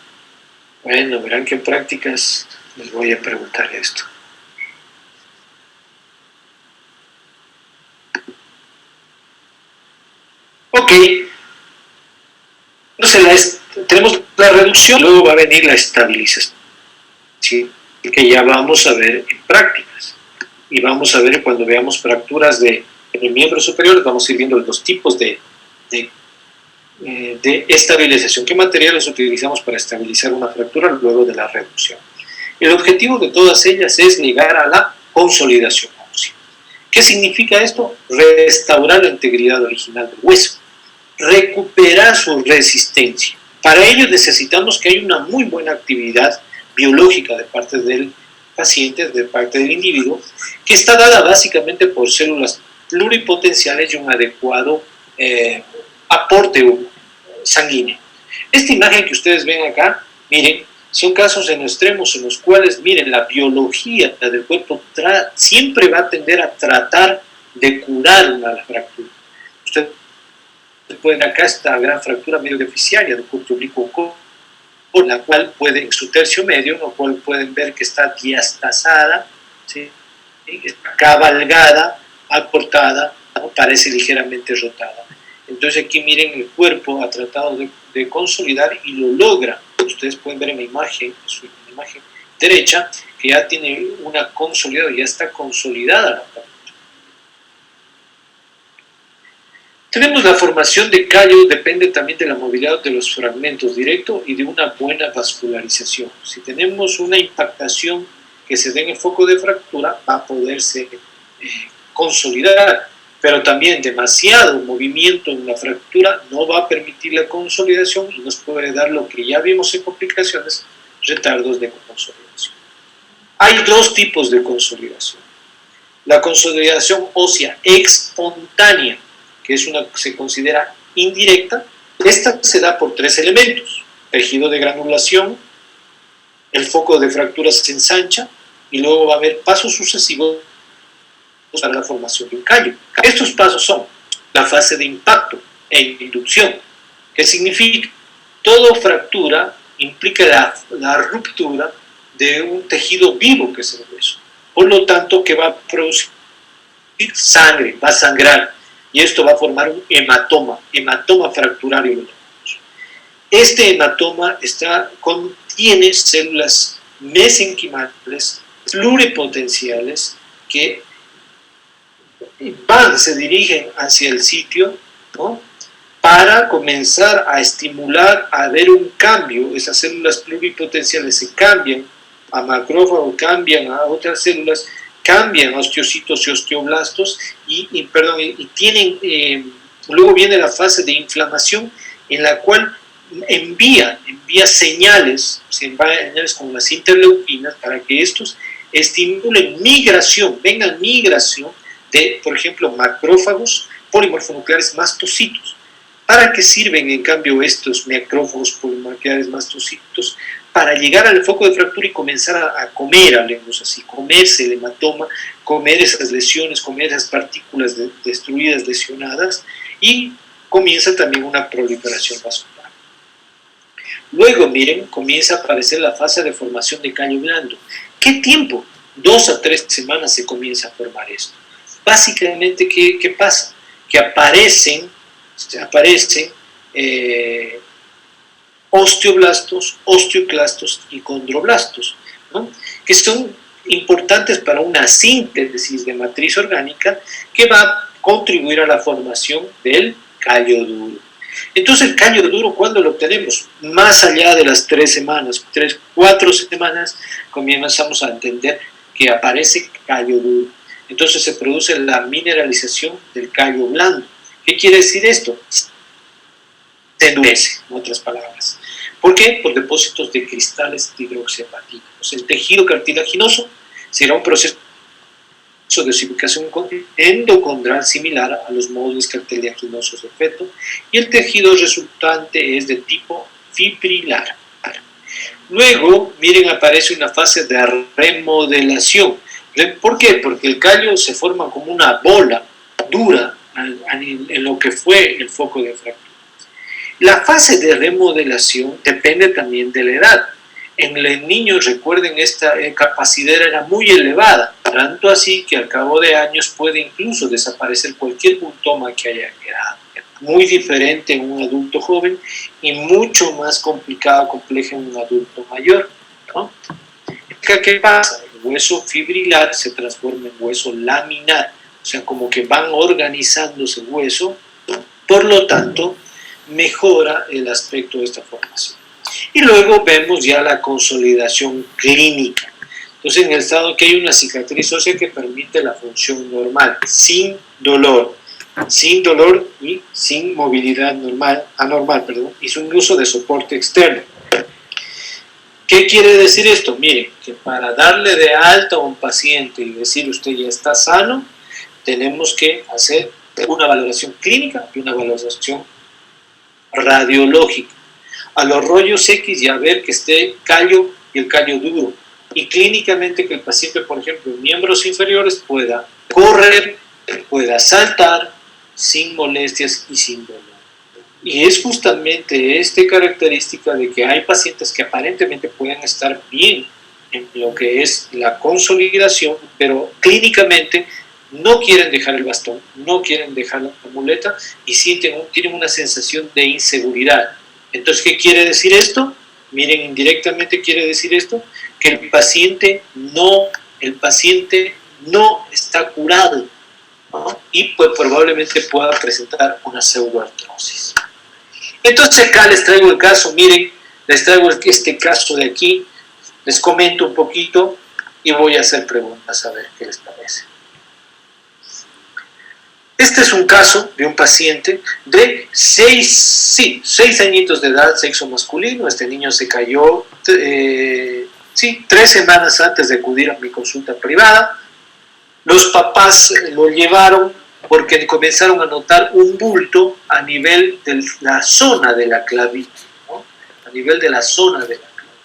Bueno, verán qué prácticas les voy a preguntar esto. Ok. Entonces tenemos la reducción, luego va a venir la estabilización, ¿sí? Que ya vamos a ver en prácticas. Y vamos a ver cuando veamos fracturas de miembro superior, vamos a ir viendo los tipos de estabilización. ¿Qué materiales utilizamos para estabilizar una fractura luego de la reducción? El objetivo de todas ellas es llegar a la consolidación ósea. ¿Qué significa esto? Restaurar la integridad original del hueso, recuperar su resistencia. Para ello necesitamos que haya una muy buena actividad biológica de parte del paciente, de parte del individuo, que está dada básicamente por células pluripotenciales y un adecuado aporte sanguíneo. Esta imagen que ustedes ven acá, miren, son casos en extremos en los cuales, miren, la biología del cuerpo siempre va a tender a tratar de curar una fractura. Ustedes pueden acá esta gran fractura medio deficiaria del curto oblicuo, con la cual pueden, en su tercio medio, lo cual pueden ver que está diastasada, ¿sí? Está cabalgada, acortada, ¿no? Parece ligeramente rotada. Entonces aquí miren, el cuerpo ha tratado de consolidar y lo logra. Ustedes pueden ver en la imagen derecha, que ya tiene una consolidada, ya está consolidada la fractura. Tenemos la formación de callo, depende también de la movilidad de los fragmentos directo y de una buena vascularización. Si tenemos una impactación que se dé en el foco de fractura, va a poderse consolidar, pero también demasiado movimiento en la fractura no va a permitir la consolidación y nos puede dar lo que ya vimos en complicaciones, retardos de consolidación. Hay dos tipos de consolidación. La consolidación ósea espontánea, que se considera indirecta. Esta se da por tres elementos: tejido de granulación, el foco de fractura se ensancha y luego va a haber pasos sucesivos para la formación de un callo. Estos pasos son la fase de impacto e inducción, que significa toda fractura implica la ruptura de un tejido vivo que es el hueso. Por lo tanto, que va a producir sangre, va a sangrar, y esto va a formar un hematoma fracturario. Este hematoma contiene células mesenquimales pluripotenciales que se dirigen hacia el sitio, ¿no? Para comenzar a estimular, a ver un cambio. Esas células pluripotenciales se cambian a macrófagos, cambian a otras células, cambian a osteocitos y osteoblastos y tienen, luego viene la fase de inflamación en la cual envía señales como las interleuquinas para que estos estimulen migración, vengan migración de, por ejemplo, macrófagos polimorfonucleares mastocitos. ¿Para qué sirven, en cambio, estos macrófagos polimorfonucleares mastocitos? Para llegar al foco de fractura y comenzar a comer, hablemos así, comerse el hematoma, comer esas lesiones, comer esas partículas destruidas, lesionadas, y comienza también una proliferación vascular. Luego, miren, comienza a aparecer la fase de formación de callo blando. ¿Qué tiempo? 2 a 3 semanas se comienza a formar esto. Básicamente, ¿qué pasa? Que aparecen osteoblastos, osteoclastos y condroblastos, ¿no? Que son importantes para una síntesis de matriz orgánica que va a contribuir a la formación del callo duro. Entonces, el callo duro, ¿cuándo lo obtenemos? Más allá de las 3 semanas, 4 semanas, comenzamos a entender que aparece callo duro. Entonces se produce la mineralización del callo blando. ¿Qué quiere decir esto? Se endurece, en otras palabras. ¿Por qué? Por depósitos de cristales de hidroxiapatínicos. El tejido cartilaginoso será un proceso dosificación endocondral similar a los módulos cartilagiноsos del feto y el tejido resultante es de tipo fibrilar. Luego, miren, aparece una fase de remodelación. ¿Por qué? Porque el callo se forma como una bola dura en lo que fue el foco de fractura. La fase de remodelación depende también de la edad. En los niños, recuerden, esta capacidad era muy elevada, tanto así que al cabo de años puede incluso desaparecer cualquier buntoma que haya quedado. Muy diferente en un adulto joven y mucho más complicado, complejo en un adulto mayor, ¿no? ¿Qué pasa? El hueso fibrilar se transforma en hueso laminar, o sea, como que van organizándose el hueso, por lo tanto, mejora el aspecto de esta formación. Y luego vemos ya la consolidación clínica. Entonces, en el estado que hay una cicatriz ósea que permite la función normal, sin dolor y sin movilidad anormal, y sin uso de soporte externo. ¿Qué quiere decir esto? Miren, que para darle de alta a un paciente y decir usted ya está sano, tenemos que hacer una valoración clínica y una valoración radiológica. A los rollos X ya ver que esté callo y el callo duro. Y clínicamente que el paciente, por ejemplo, en miembros inferiores pueda correr, pueda saltar sin molestias y sin dolor. Y es justamente esta característica de que hay pacientes que aparentemente pueden estar bien en lo que es la consolidación, pero clínicamente no quieren dejar el bastón, no quieren dejar la muleta y tienen una sensación de inseguridad. Entonces, ¿qué quiere decir esto? Miren, indirectamente quiere decir esto, que el paciente no está curado, ¿no? Y pues probablemente pueda presentar una pseudoartrosis. Entonces acá les traigo el caso, miren, les traigo este caso de aquí, les comento un poquito y voy a hacer preguntas a ver qué les parece. Este es un caso de un paciente de 6 añitos de edad, sexo masculino. Este niño se cayó 3 semanas antes de acudir a mi consulta privada. Los papás lo llevaron porque comenzaron a notar un bulto a nivel de la zona de la clavícula, ¿no? A nivel de la zona de la clavícula.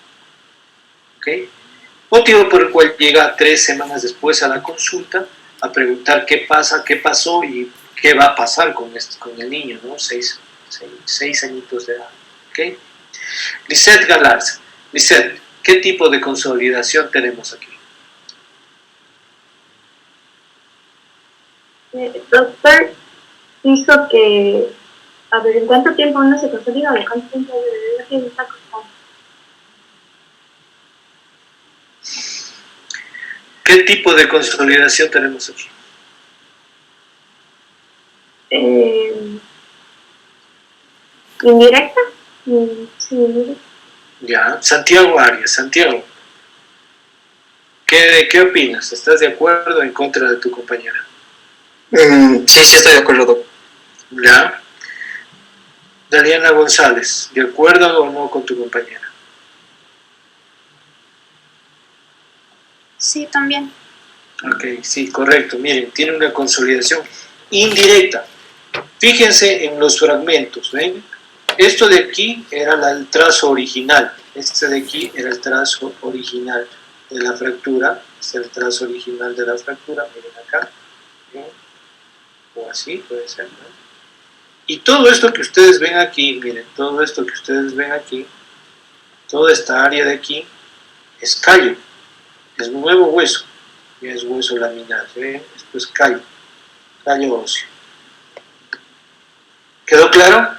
¿Okay? Motivo por el cual llega 3 semanas después a la consulta a preguntar qué pasó y qué va a pasar con el niño, ¿no? 6 añitos de edad. ¿Okay? Lisette Galarza. Lisette, ¿qué tipo de consolidación tenemos aquí? Doctor, dijo que, a ver, ¿en cuánto tiempo uno se consolida? ¿De cuánto tiempo debe estar constante? ¿Qué tipo de consolidación tenemos aquí? ¿Indirecta? Sí, indirecta. Ya, Santiago Arias. Santiago, ¿qué opinas? ¿Estás de acuerdo o en contra de tu compañera? Sí, estoy de acuerdo, doctor. Ya. Daliana González, ¿de acuerdo o no con tu compañera? Sí, también. Ok, sí, correcto. Miren, tiene una consolidación indirecta. Fíjense en los fragmentos, ¿ven? Esto de aquí era el trazo original. Este de aquí era el trazo original de la fractura. Este es el trazo original de la fractura. Miren acá. ¿Ven? O así puede ser, ¿no? Y todo esto que ustedes ven aquí, miren, todo esto que ustedes ven aquí, toda esta área de aquí, es callo. Es nuevo hueso. Y es hueso laminar. ¿Ven? Esto es callo óseo. ¿Quedó claro?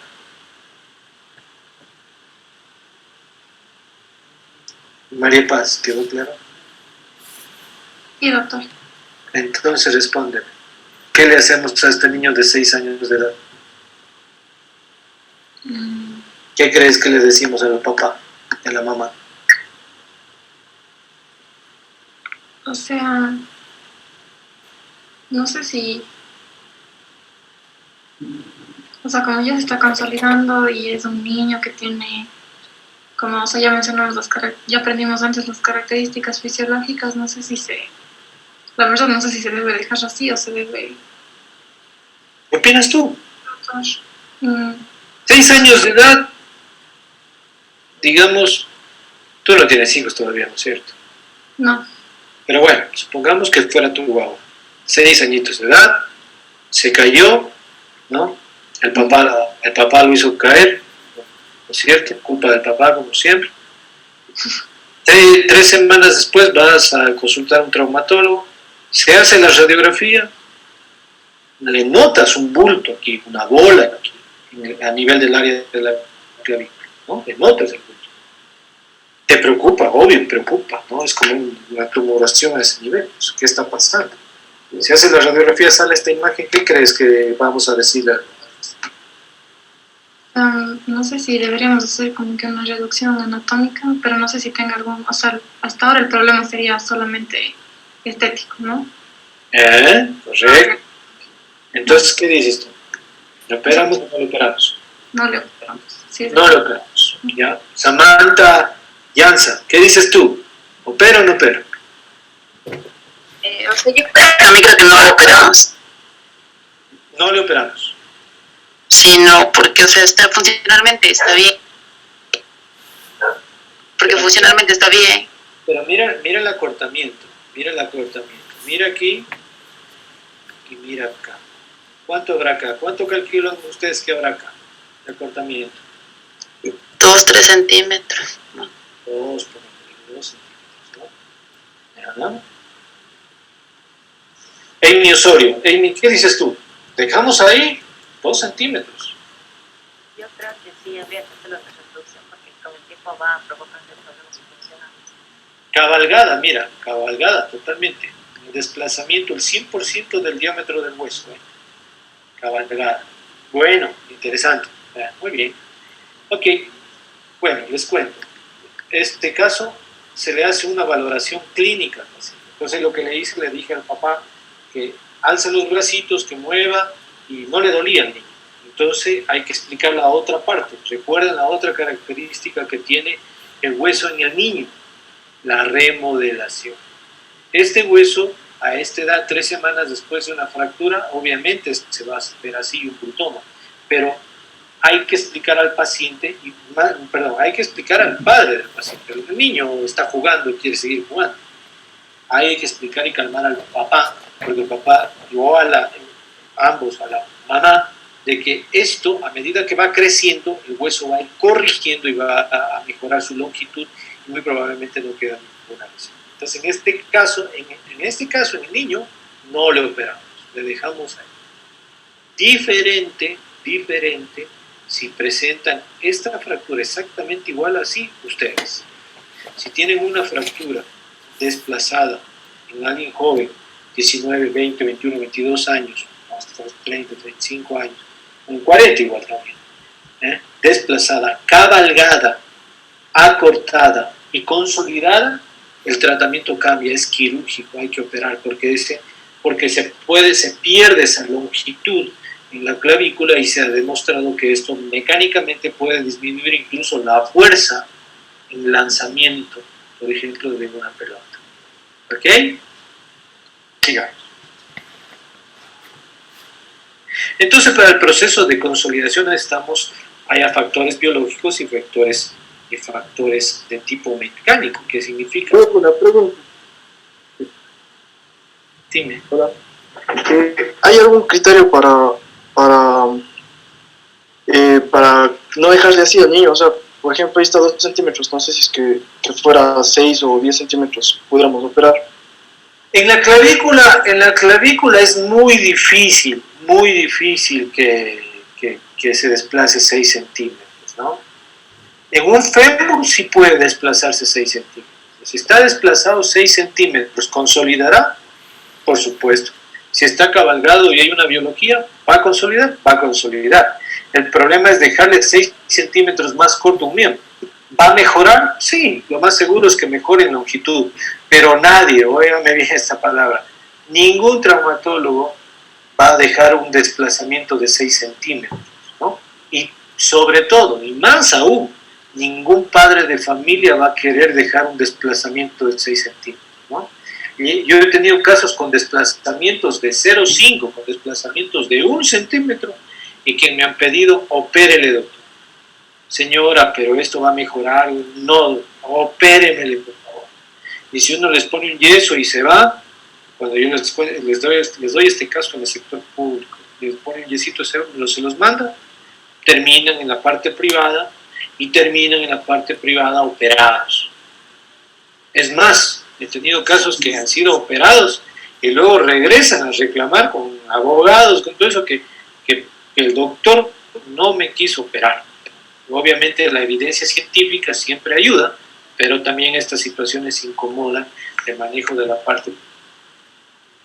María Paz, ¿quedó claro? Sí, doctor. Entonces respóndeme. ¿Qué le hacemos a este niño de 6 años de edad? ¿Qué crees que le decimos al papá, a la mamá? O sea, no sé si... O sea, como ya se está consolidando y es un niño que tiene, como, o sea, ya mencionamos ya aprendimos antes las características fisiológicas, no sé si La verdad no sé si se debe dejar así o se debe ¿Qué opinas tú? tratar. Mm, 6 años de edad, digamos, tú no tienes hijos todavía, ¿no es cierto? no, Pero bueno, supongamos que fuera tu guagua. 6 añitos de edad, se cayó, ¿no? El papá lo hizo caer, ¿no es cierto? Culpa del papá, como siempre. 3 semanas después vas a consultar a un traumatólogo, se hace la radiografía, le notas un bulto aquí, una bola aquí, a nivel del área de la clavícula, ¿no? Le notas el bulto. Te preocupa, obvio, preocupa, ¿no? Es como una tumoración a ese nivel. ¿Qué está pasando? Si hace la radiografía, sale esta imagen, ¿qué crees que vamos a decirle? no sé si deberíamos hacer como que una reducción anatómica, pero no sé si tenga algún, o sea, hasta ahora el problema sería solamente estético, ¿no? Correcto. Entonces, ¿qué dices tú? ¿Le operamos o no le operamos? No le operamos. Sí, No le operamos, ¿ya? Samantha Llanza, ¿qué dices tú? ¿Opero o no opero? O sea, yo para mí creo que no lo operamos. No le operamos. Sí, no, porque, o sea, funcionalmente está bien. Porque funcionalmente está bien. Pero mira el acortamiento, Mira aquí y mira acá. ¿Cuánto habrá acá? ¿Cuánto calculan ustedes que habrá acá? El acortamiento. 2-3 centímetros. 2 centímetros, ¿no? ¿Ya? Amy Osorio, Amy, ¿qué dices tú? ¿Dejamos ahí 2 centímetros? Yo creo que sí, habría que hacer la reproducción porque con el tiempo va provocando problemas funcionales. Cabalgada totalmente. El desplazamiento, el 100% del diámetro del hueso. Cabalgada. Bueno, interesante. Muy bien. Ok, bueno, les cuento. Este caso se le hace una valoración clínica. Entonces lo que le dije al papá que alce los bracitos, que mueva, y no le dolía al niño. Entonces hay que explicar la otra parte. Recuerden la otra característica que tiene el hueso en el niño, la remodelación. Este hueso, a esta edad, 3 semanas después de una fractura, obviamente se va a ver así un bultoma, pero hay que explicar al paciente, hay que explicar al padre del paciente. El niño está jugando y quiere seguir jugando. Hay que explicar y calmar al papá, porque el papá o ambos, a la mamá, de que esto, a medida que va creciendo, el hueso va a ir corrigiendo y va a mejorar su longitud y muy probablemente no queda ninguna lesión. Entonces, en este caso, en el niño, no le operamos, le dejamos ahí. Diferente, si presentan esta fractura exactamente igual así, ustedes. Si tienen una fractura desplazada en alguien joven, 19, 20, 21, 22 años, hasta 30, 35 años, en 40 igual también, desplazada, cabalgada, acortada y consolidada, el tratamiento cambia, es quirúrgico, hay que operar porque se pierde esa longitud en la clavícula y se ha demostrado que esto mecánicamente puede disminuir incluso la fuerza en lanzamiento, por ejemplo, de una pelota. ¿Ok? Sigamos. Entonces, para el proceso de consolidación hay factores biológicos y factores de tipo mecánico. ¿Qué significa? Una pregunta. Dime. Hola. ¿Hay algún criterio para no dejarle así al niño? O sea, por ejemplo, ahí está 2 centímetros, no sé si es que fuera 6 o 10 centímetros pudiéramos operar. En la clavícula es muy difícil que se desplace 6 centímetros, ¿no? En un fémur sí puede desplazarse 6 centímetros. Si está desplazado 6 centímetros, ¿consolidará? Por supuesto. Si está cabalgado y hay una biología, ¿va a consolidar? Va a consolidar. El problema es dejarle 6 centímetros más corto un miembro. ¿Va a mejorar? Sí, lo más seguro es que mejore en longitud, pero nadie, óigame bien esta palabra, ningún traumatólogo va a dejar un desplazamiento de 6 centímetros, ¿no? Y sobre todo, y más aún, ningún padre de familia va a querer dejar un desplazamiento de 6 centímetros, ¿no? yo he tenido casos con desplazamientos de 0,5, con desplazamientos de 1 centímetro, y que me han pedido, opérele, doctor. Señora, pero esto va a mejorar. No, opéremele, por favor. Y si uno les pone un yeso y se va, cuando yo les doy este caso en el sector público, les ponen yesito, se los manda, terminan en la parte privada y terminan en la parte privada operados. Es más, he tenido casos que han sido operados y luego regresan a reclamar con abogados, con todo eso, que el doctor no me quiso operar. Obviamente la evidencia científica siempre ayuda, pero también estas situaciones incomodan el manejo de la parte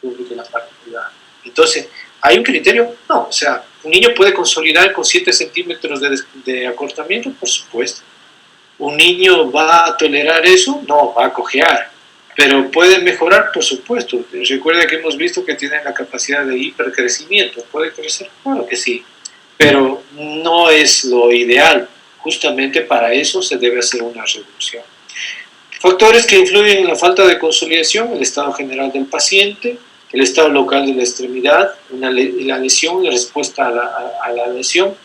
pública y la parte privada. Entonces, ¿hay un criterio? No, o sea, ¿un niño puede consolidar con 7 centímetros de acortamiento? Por supuesto. ¿Un niño va a tolerar eso? No, va a cojear. ¿Pero puede mejorar? Por supuesto. Recuerda que hemos visto que tienen la capacidad de hipercrecimiento. ¿Puede crecer? Claro que sí. Pero no es lo ideal. Justamente para eso se debe hacer una reducción. Factores que influyen en la falta de consolidación: el estado general del paciente, el estado local de la extremidad, la lesión, la respuesta a la lesión,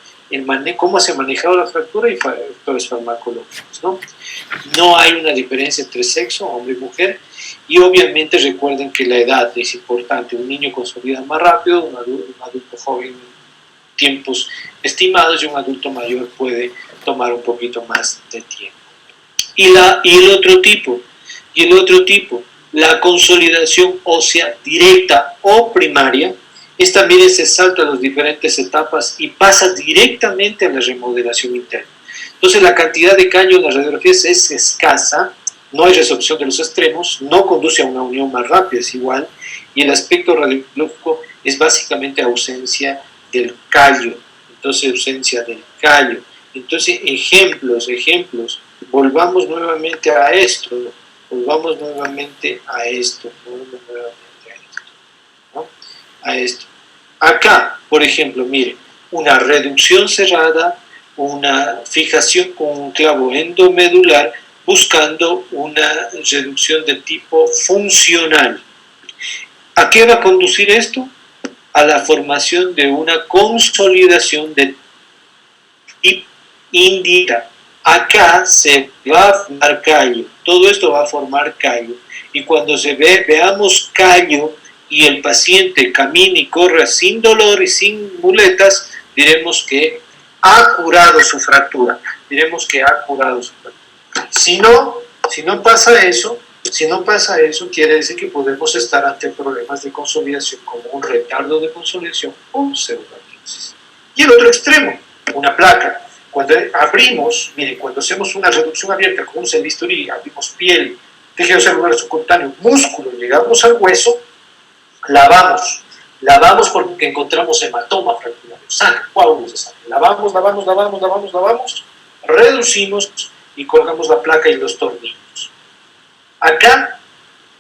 cómo se ha manejado la fractura y factores farmacológicos, ¿no? No hay una diferencia entre sexo, hombre y mujer, y obviamente recuerden que la edad es importante. Un niño consolida más rápido, un adulto joven tiempos estimados, y un adulto mayor puede tomar un poquito más de tiempo. Y el otro tipo, la consolidación ósea directa o primaria, esta mire, se salta las diferentes etapas y pasa directamente a la remodelación interna. Entonces la cantidad de callo en las radiografías es escasa, no hay resorción de los extremos, no conduce a una unión más rápida, es igual, y el aspecto radiológico es básicamente ausencia del callo. Entonces, ausencia del callo. Entonces, ejemplos, volvamos nuevamente a esto, ¿no? A esto. Acá, por ejemplo, miren, una reducción cerrada, una fijación con un clavo endomedular, buscando una reducción de tipo funcional. ¿A qué va a conducir esto? A la formación de una consolidación de tipo indica. Acá se va a formar callo, todo esto va a formar callo, y cuando veamos callo y el paciente camina y corre sin dolor y sin muletas, diremos que ha curado su fractura, Si no pasa eso, quiere decir que podemos estar ante problemas de consolidación, como un retardo de consolidación o pseudoartrosis. Y el otro extremo, una placa. Cuando abrimos, miren, cuando hacemos una reducción abierta con un bisturí, abrimos piel, tejido celular subcutáneo, músculo, llegamos al hueso, lavamos porque encontramos hematoma fracturario, sangre, coágulos de sangre, lavamos, reducimos y colgamos la placa y los tornillos. Acá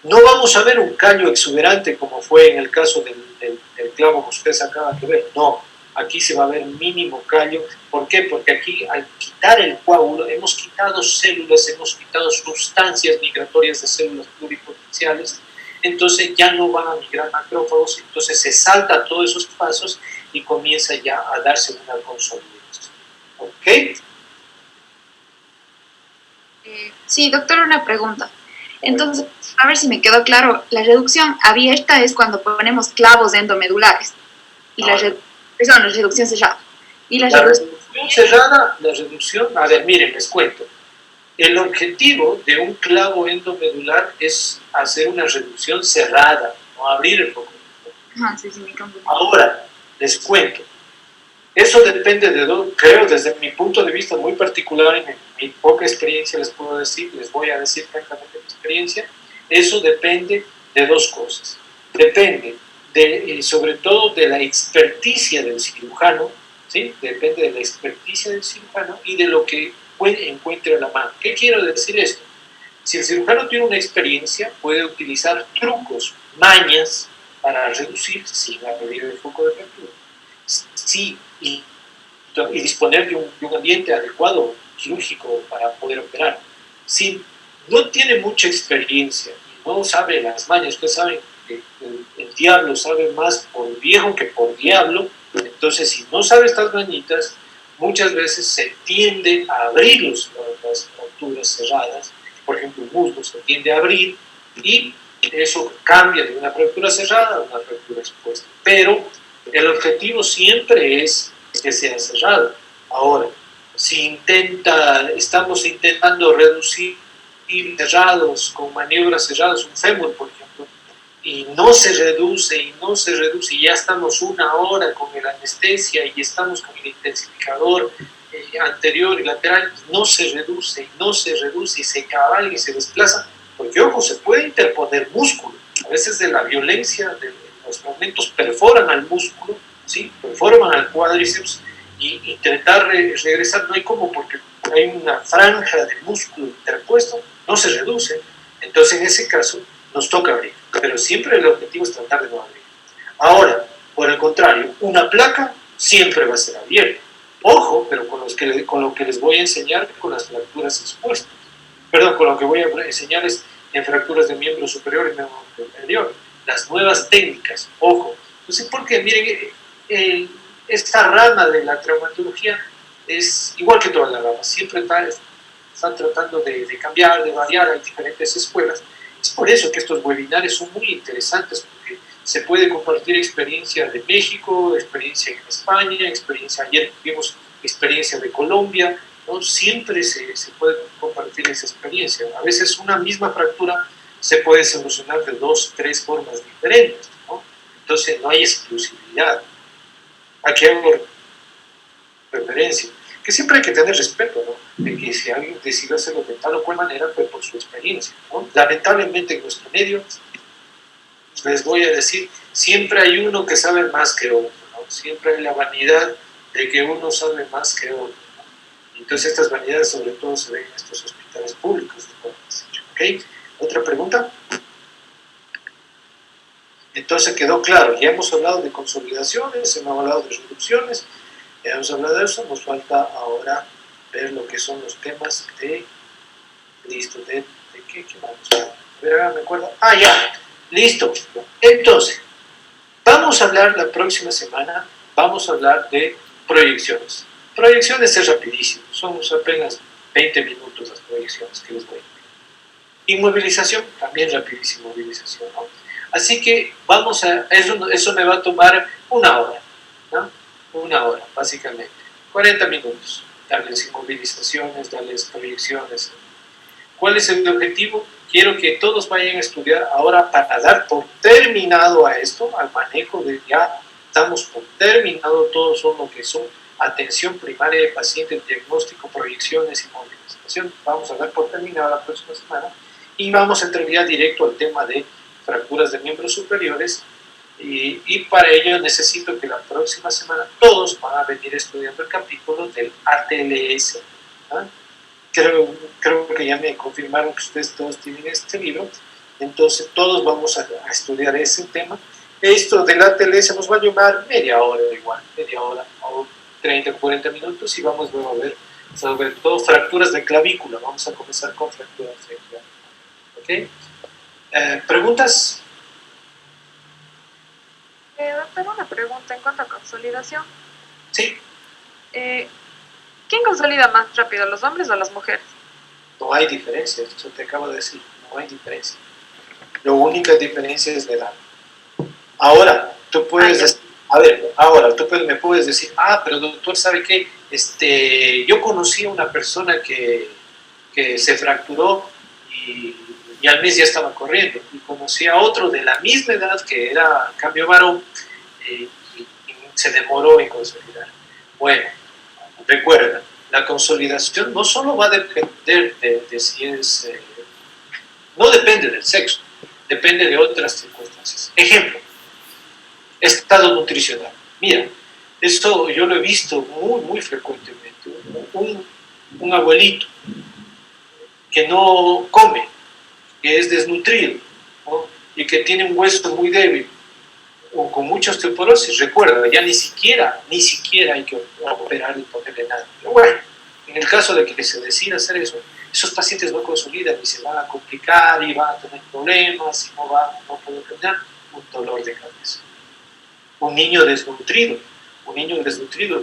no vamos a ver un callo exuberante como fue en el caso del clavo que ustedes acaban de ver, no. Aquí se va a ver mínimo callo. ¿Por qué? Porque aquí, al quitar el coágulo, hemos quitado células, hemos quitado sustancias migratorias de células pluripotenciales, entonces ya no van a migrar macrófagos, entonces se salta todos esos pasos y comienza ya a darse una consolidación. ¿Ok? Sí, doctor, una pregunta. Entonces, a ver si me quedó claro, la reducción abierta es cuando ponemos clavos endomedulares y la reducción cerrada. Y la reducción cerrada, a ver, miren, les cuento. El objetivo de un clavo endomedular es hacer una reducción cerrada, no abrir el foco. Sí, me confundí. Ahora, les cuento. Eso depende creo, desde mi punto de vista muy particular, en mi poca experiencia les voy a decir francamente mi experiencia, eso depende de dos cosas. Depende sobre todo de la experticia del cirujano, ¿sí? Depende de la experticia del cirujano y de lo que encuentre a la mano. ¿Qué quiero decir esto? Si el cirujano tiene una experiencia, puede utilizar trucos, mañas, para reducir sin abrir el foco de fractura. Sí, y disponer de un ambiente adecuado, quirúrgico, para poder operar. Si no tiene mucha experiencia y no sabe las mañas. Ustedes saben que el diablo sabe más por viejo que por diablo. Entonces, si no sabe estas mañitas, muchas veces se tiende a abrir las fracturas cerradas. Por ejemplo, el muslo se tiende a abrir y eso cambia de una fractura cerrada a una fractura expuesta. Pero el objetivo siempre es que sea cerrado. Ahora, si estamos intentando reducir cerrados, con maniobras cerradas, un fémur, por ejemplo, y no se reduce, y ya estamos 1 hora con la anestesia y estamos con el intensificador anterior y lateral, no se reduce, y se cabalga y se desplaza, porque ojo, se puede interponer músculo. A veces de la violencia de los fragmentos perforan al músculo, ¿sí? Perforan al cuádriceps, y intentar regresar no hay como, porque hay una franja de músculo interpuesto, no se reduce. Entonces en ese caso nos toca abrir, pero siempre el objetivo es tratar de no abrir. Ahora, por el contrario, una placa siempre va a ser abierta. Ojo, pero con lo que les voy a enseñar con las fracturas expuestas. Perdón, con lo que voy a enseñarles en fracturas de miembro superior y miembro inferior. Las nuevas técnicas, ojo. Entonces, porque miren, esta rama de la traumatología es igual que toda la rama, siempre están tratando de cambiar, de variar, hay diferentes escuelas. Es por eso que estos webinars son muy interesantes, porque se puede compartir experiencia de México, experiencia en España, ayer vimos experiencia de Colombia, ¿no? Siempre se puede compartir esa experiencia. A veces una misma fractura se puede solucionar de 2, 3 formas diferentes, ¿no? Entonces no hay exclusividad. Aquí hago referencia, que siempre hay que tener respeto, ¿no? De que si alguien decide hacerlo de tal o cual manera, fue por su experiencia, ¿no? Lamentablemente en nuestro medio, les voy a decir, siempre hay uno que sabe más que otro, ¿no? Siempre hay la vanidad de que uno sabe más que otro, ¿no? Entonces estas vanidades sobre todo se ven en estos hospitales públicos, ¿ok? ¿Otra pregunta? Entonces quedó claro, ya hemos hablado de consolidaciones, hemos hablado de reducciones, ya hemos hablado de eso, nos falta ahora ver lo que son los temas de, listo, de ¿qué vamos a ver? A ver, me acuerdo, ya, listo. Entonces, vamos a hablar la próxima semana, vamos a hablar de proyecciones. Proyecciones es rapidísimo, son apenas 20 minutos las proyecciones que les voy a dar. Inmovilización, también rapidísimo, movilización, ¿no? Así que vamos a, eso me va a tomar 1 hora, ¿no? 1 hora, básicamente. 40 minutos, darles inmovilizaciones, darles proyecciones. ¿Cuál es el objetivo? Quiero que todos vayan a estudiar ahora para dar por terminado a esto, al manejo de ya estamos por terminado, todos son lo que son atención primaria de pacientes, diagnóstico, proyecciones y movilización. Vamos a dar por terminado la próxima semana y vamos a entrar ya directo al tema de fracturas de miembros superiores y para ello necesito que la próxima semana todos van a venir estudiando el capítulo del ATLS. ¿Ah? Creo que ya me confirmaron que ustedes todos tienen este libro, entonces todos vamos a estudiar ese tema. Esto del ATLS nos va a llevar media hora igual, media hora o 30 o 40 minutos y vamos luego a ver sobre todo fracturas de clavícula. Vamos a comenzar con fracturas de clavícula. ¿Ok? ¿Preguntas? Doctor, una pregunta en cuanto a consolidación. Sí. ¿Quién consolida más rápido, los hombres o las mujeres? No hay diferencia, eso te acabo de decir, no hay diferencia. La única diferencia es la edad. Ahora, tú puedes decir, me puedes decir, pero doctor, ¿sabe qué? Yo conocí a una persona que se fracturó y al mes ya estaba corriendo, y conocí a otro de la misma edad que era cambio varón y se demoró en consolidar. Bueno, recuerda, la consolidación no solo va a depender de si es, no depende del sexo, depende de otras circunstancias. Ejemplo, estado nutricional. Mira, esto yo lo he visto muy frecuentemente. Un abuelito que no come, que es desnutrido, ¿no? Y que tiene un hueso muy débil o con mucha osteoporosis, recuerda, ya ni siquiera hay que operar y ponerle nada. Pero bueno, en el caso de que se decida hacer eso, esos pacientes no consolidan y se van a complicar y van a tener problemas y no pueden tener un dolor de cabeza. Un niño desnutrido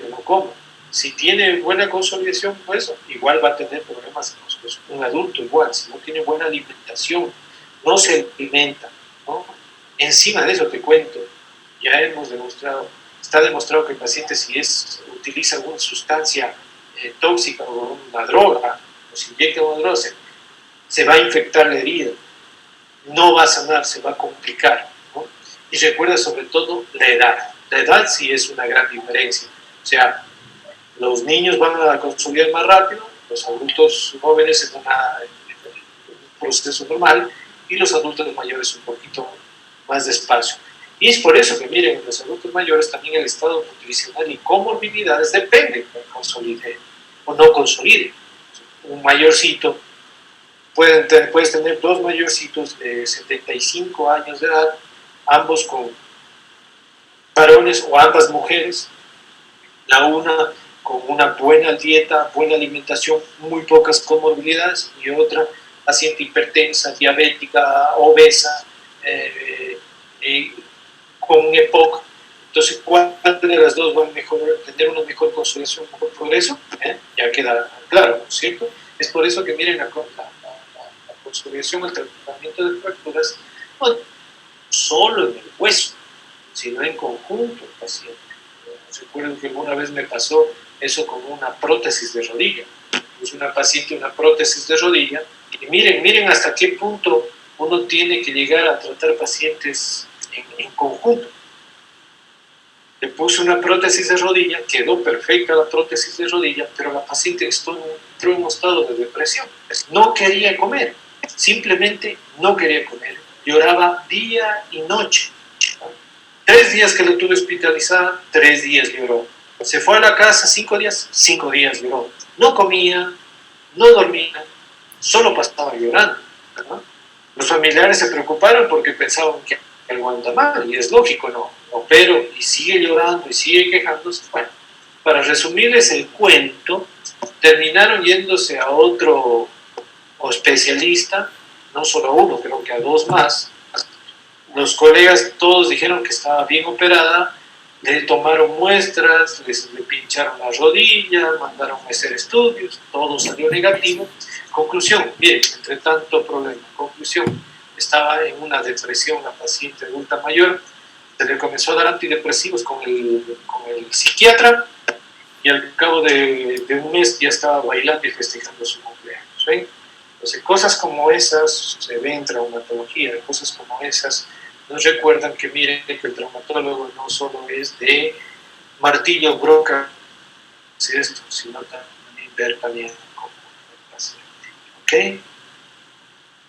que no come, si tiene buena consolidación, pues igual va a tener problemas de consolidación. Un adulto igual, si no tiene buena alimentación, no se alimenta, ¿no? Encima de eso te cuento, ya hemos demostrado, está demostrado que el paciente si utiliza alguna sustancia tóxica o una droga, o se inyecta una droga, se va a infectar la herida, no va a sanar, se va a complicar, ¿no? Y recuerda sobre todo la edad sí es una gran diferencia, o sea, los niños van a consolidar más rápido, los adultos jóvenes en un proceso normal y los adultos mayores un poquito más despacio. Y es por eso que, miren, en los adultos mayores también el estado nutricional y comorbilidades depende de consolide o no consolide. Un mayorcito, puedes tener dos mayorcitos de 75 años de edad, ambos con varones o ambas mujeres, la una con una buena dieta, buena alimentación, muy pocas comorbilidades, y otra paciente hipertensa, diabética, obesa, con un EPOC. Entonces, ¿cuál de las dos va a tener una mejor consolidación, un mejor progreso? Ya queda claro, ¿no es cierto? Es por eso que miren la consolidación, el tratamiento de fracturas, no solo en el hueso, sino en conjunto el paciente. Recuerdo que alguna vez me pasó eso con una prótesis de rodilla. Puse una paciente una prótesis de rodilla y miren hasta qué punto uno tiene que llegar a tratar pacientes en conjunto. Le puse una prótesis de rodilla, quedó perfecta la prótesis de rodilla, pero la paciente entró en un estado de depresión. No quería comer, simplemente no quería comer. Lloraba día y noche. 3 días que la tuve hospitalizada, 3 días lloró. Se fue a la casa 5 días, 5 días lloró. No comía, no dormía, solo pasaba llorando, ¿no? Los familiares se preocuparon porque pensaban que algo anda mal, y es lógico, no, pero y sigue llorando y sigue quejándose. Bueno, para resumirles el cuento, terminaron yéndose a otro especialista, no solo a uno, creo que a 2 más. Los colegas todos dijeron que estaba bien operada, le tomaron muestras, le pincharon la rodilla, mandaron a hacer estudios, todo salió negativo. Conclusión, bien, entre tanto problema, conclusión, estaba en una depresión la paciente adulta mayor, se le comenzó a dar antidepresivos con el psiquiatra y al cabo de un mes ya estaba bailando y festejando su cumpleaños, ¿ven? Entonces, cosas como esas se ven en traumatología, cosas como esas nos recuerdan que miren que el traumatólogo no solo es de martillo, broca, sino también ver también cómo el paciente, ¿ok?